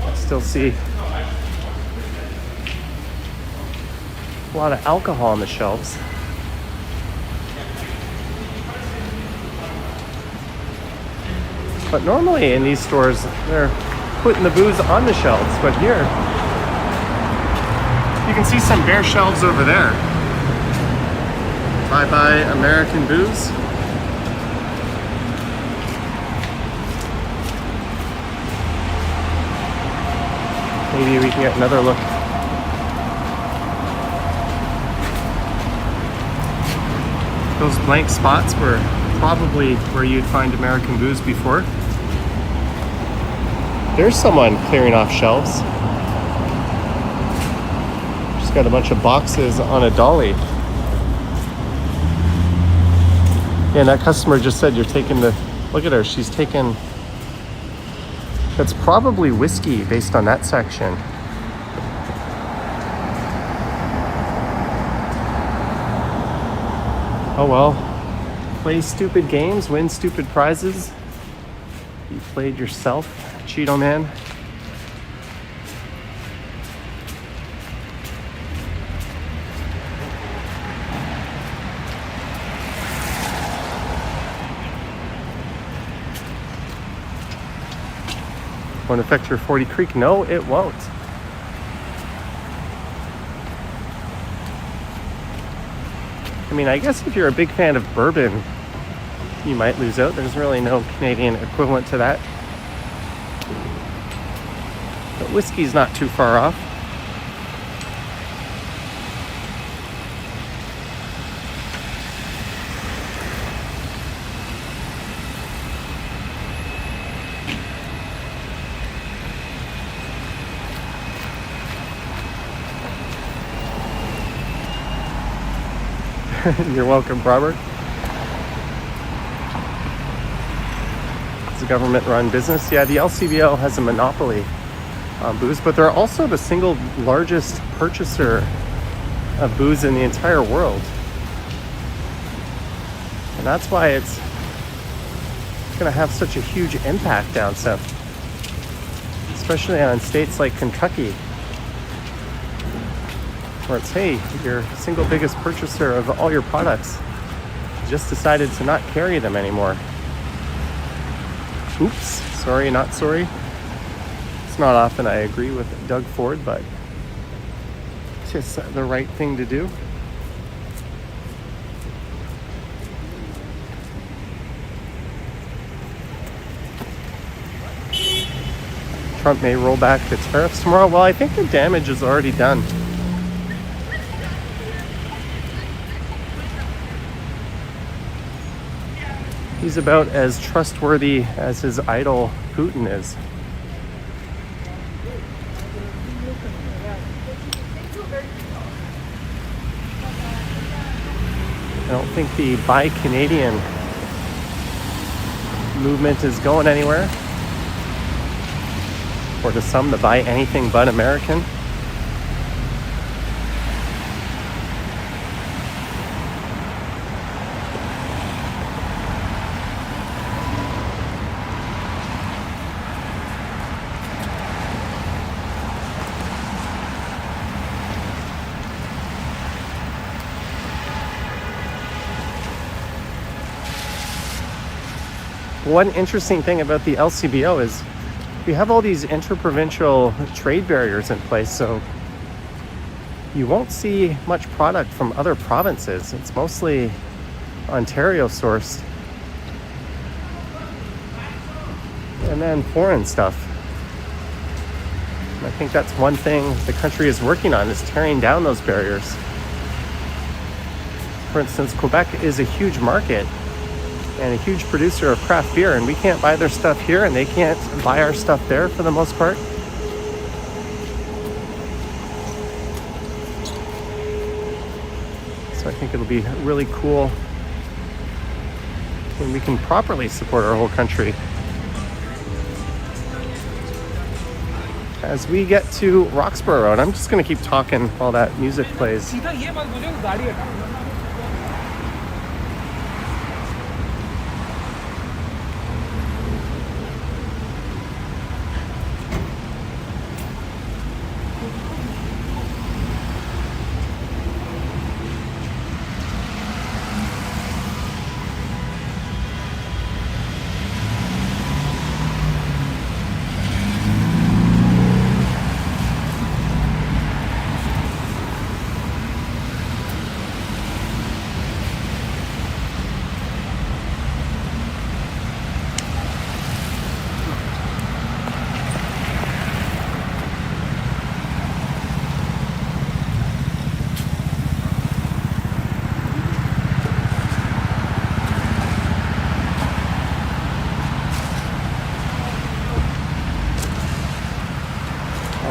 I still see a lot of alcohol on the shelves. But normally in these stores, they're putting the booze on the shelves, but here you can see some bare shelves over there. Bye-bye American booze. Maybe we can get another look. Those blank spots were probably where you'd find American booze before. There's someone clearing off shelves. She's got a bunch of boxes on a dolly. Yeah, and that customer just said you're taking the... Look at her, she's taking... That's probably whiskey based on that section. Oh well. Play stupid games, win stupid prizes. You played yourself. Cheeto Man. Won't affect your 40 Creek? No, it won't. I mean, I guess if you're a big fan of bourbon, you might lose out. There's really no Canadian equivalent to that. But whiskey's not too far off. You're welcome, Robert. It's a government-run business. Yeah, the LCBO has a monopoly on booze, but they're also the single largest purchaser of booze in the entire world. And that's why it's going to have such a huge impact down south, especially on states like Kentucky, where it's, hey, your single biggest purchaser of all your products just decided to not carry them anymore. Oops, sorry, not sorry. It's not often I agree with Doug Ford, but it's just the right thing to do. Trump may roll back the tariffs tomorrow. Well, I think the damage is already done. He's about as trustworthy as his idol Putin is. I don't think the Buy Canadian movement is going anywhere. or to some to buy anything but American. One interesting thing about the LCBO is we have all these interprovincial trade barriers in place, so you won't see much product from other provinces. It's mostly Ontario sourced, and then foreign stuff. And I think that's one thing the country is working on, is tearing down those barriers. For instance, Quebec is a huge market and a huge producer of craft beer, and we can't buy their stuff here and they can't buy our stuff there for the most part. So I think it'll be really cool when we can properly support our whole country. As we get to Roxborough Road, I'm just going to keep talking while that music plays.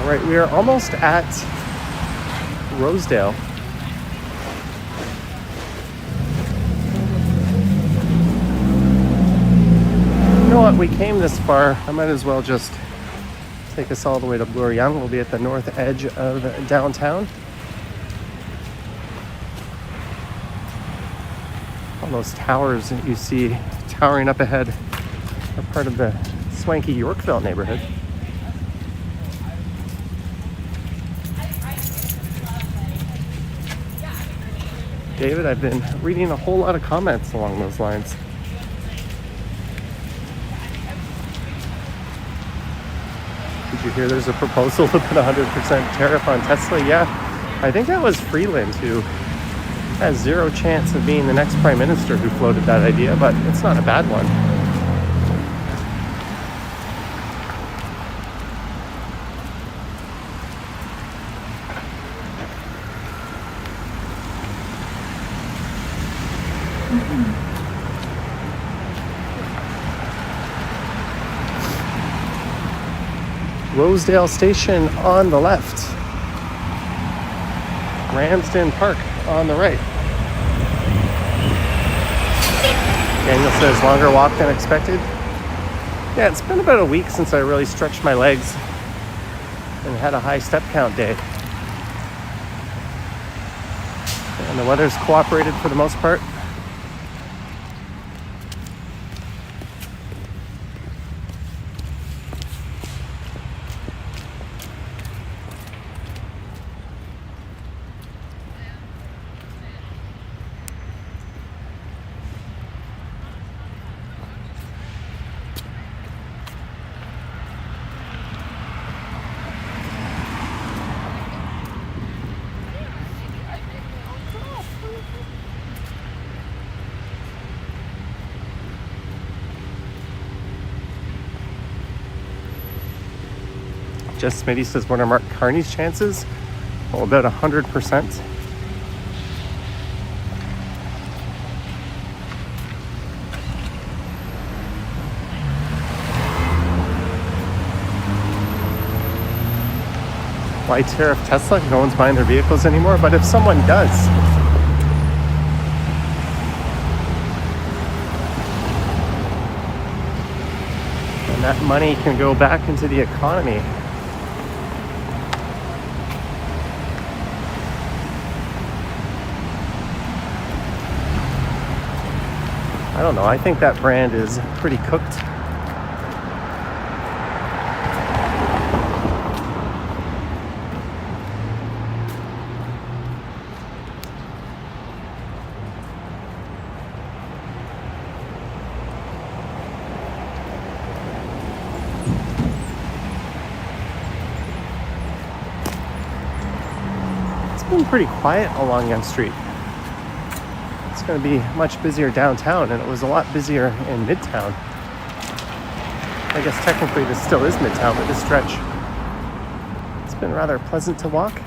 All right, we are almost at Rosedale. You know what, we came this far, I might as well just take us all the way to Bloor-Yonge. We'll be at the north edge of downtown. All those towers that you see towering up ahead are part of the swanky Yorkville neighborhood. David, I've been reading a whole lot of comments along those lines. Did you hear there's a proposal to put a 100% tariff on Tesla? Yeah, I think that was Freeland who has zero chance of being the next prime minister who floated that idea, but it's not a bad one. Rosedale Station on the left. Ramsden Park on the right. Daniel says longer walk than expected. Yeah, it's been about a week since I really stretched my legs and had a high step count day. And the weather's cooperated for the most part. Jess Smitty says, what are Mark Carney's chances? Well, about 100%. Why tariff Tesla? No one's buying their vehicles anymore, but if someone does, and that money can go back into the economy. I don't know. I think that brand is pretty cooked. It's been pretty quiet along Yonge Street. It's going to be much busier downtown, and it was a lot busier in Midtown. I guess technically this still is Midtown, but this stretch, it's been rather pleasant to walk.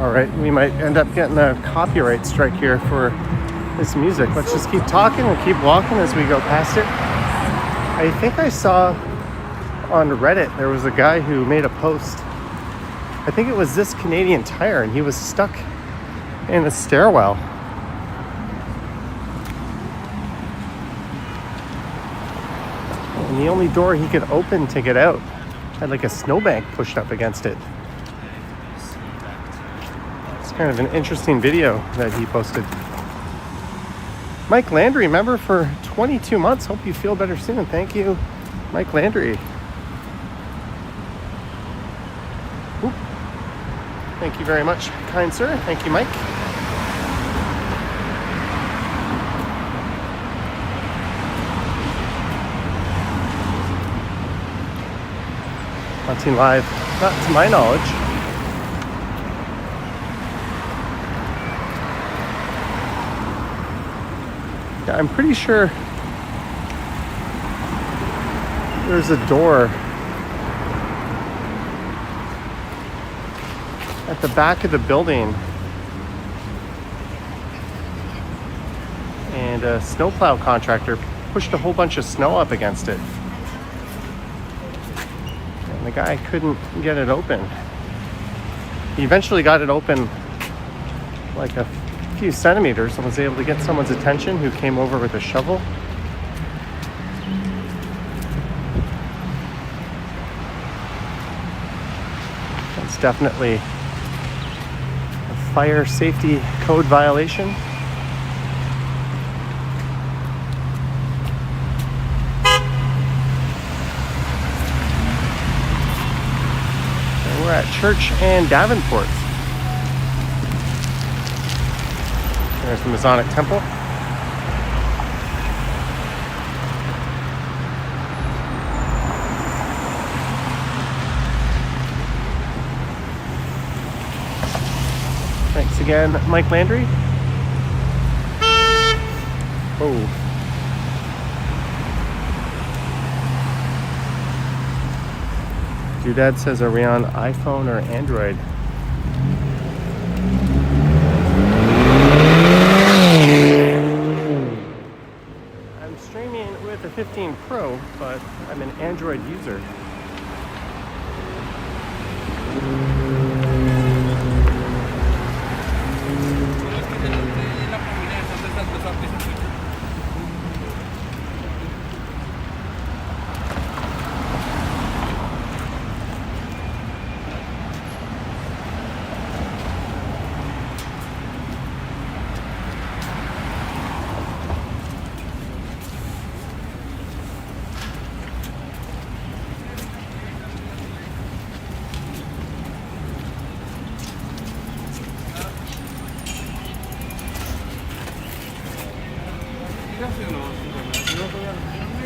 All right, we might end up getting a copyright strike here for this music. Let's just keep talking and keep walking as we go past it. I think I saw on Reddit there was a guy who made a post. I think it was This Canadian Tire, and he was stuck in a stairwell. And the only door he could open to get out had like a snowbank pushed up against it. Kind of an interesting video that he posted. Mike Landry, member for 22 months. Hope you feel better soon. Thank you, Mike Landry. Oop. Thank you very much, kind sir. Thank you, Mike. Watching live, not to my knowledge. I'm pretty sure there's a door at the back of the building, and a snowplow contractor pushed a whole bunch of snow up against it, and the guy couldn't get it open. He eventually got it open like a few centimeters and was able to get someone's attention who came over with a shovel. That's definitely a fire safety code violation. And we're at Church and Davenport. There's the Masonic Temple. Thanks again, Mike Landry. Oh. Doodad says, are we on iPhone or Android? The 15 Pro, but I'm an Android user.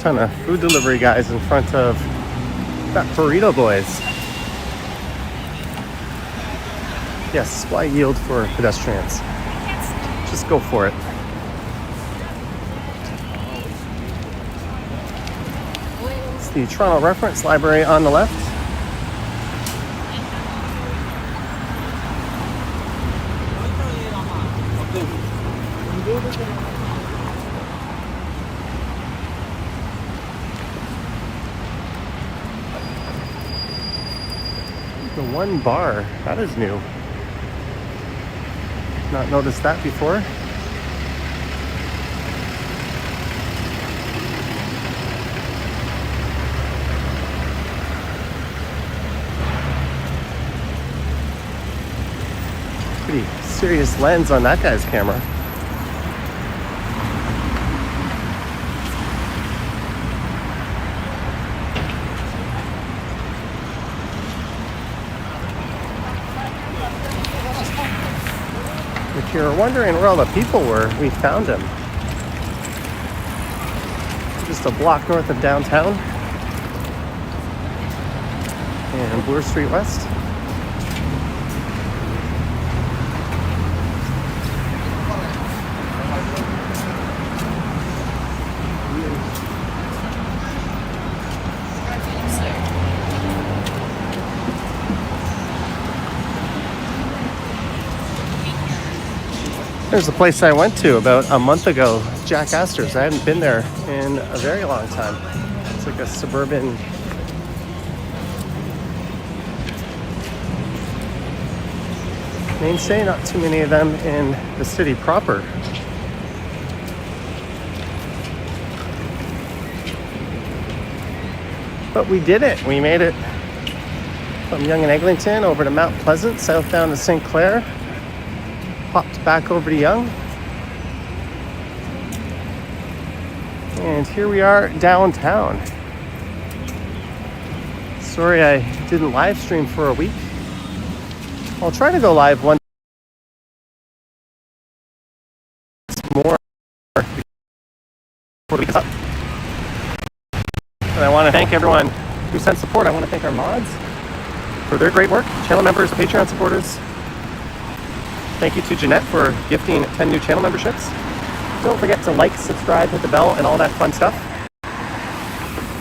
Ton of food delivery guys in front of that Burrito Boys. Yes, why yield for pedestrians? Just go for it. the Toronto Reference Library on the left. The one bar, that is new. Not noticed that before. Pretty serious lens on that guy's camera. If you're wondering where all the people were, we found them. Just a block north of downtown and Bloor Street West. There's a place I went to about a month ago, Jack Astor's. I hadn't been there in a very long time. It's like a suburban mainstay, not too many of them in the city proper. But we did it. We made it from Yonge and Eglinton over to Mount Pleasant, southbound to St. Clair. Popped back over to Yonge. And here we are downtown. Sorry I didn't live stream for a week. I'll try to go live once more before we get up. And I want to thank everyone who sent support. I want to thank our mods for their great work, channel members, Patreon supporters. Thank you to Jeanette for gifting 10 new channel memberships. Don't forget to like, subscribe, hit the bell, and all that fun stuff.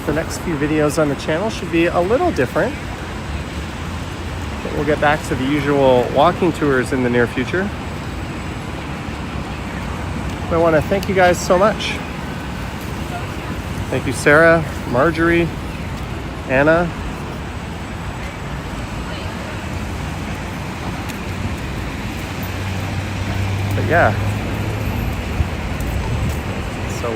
The next few videos on the channel should be a little different. We'll get back to the usual walking tours in the near future. I want to thank you guys so much. Thank you, Sarah, Marjorie, Anna. But yeah, so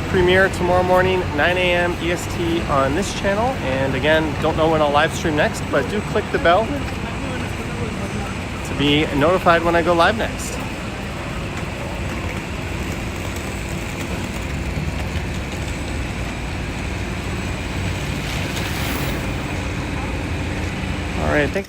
premiere tomorrow morning, 9 a.m. EST on this channel. And again, don't know when I'll live stream next, but do click the bell to be notified when I go live next. All right, thanks.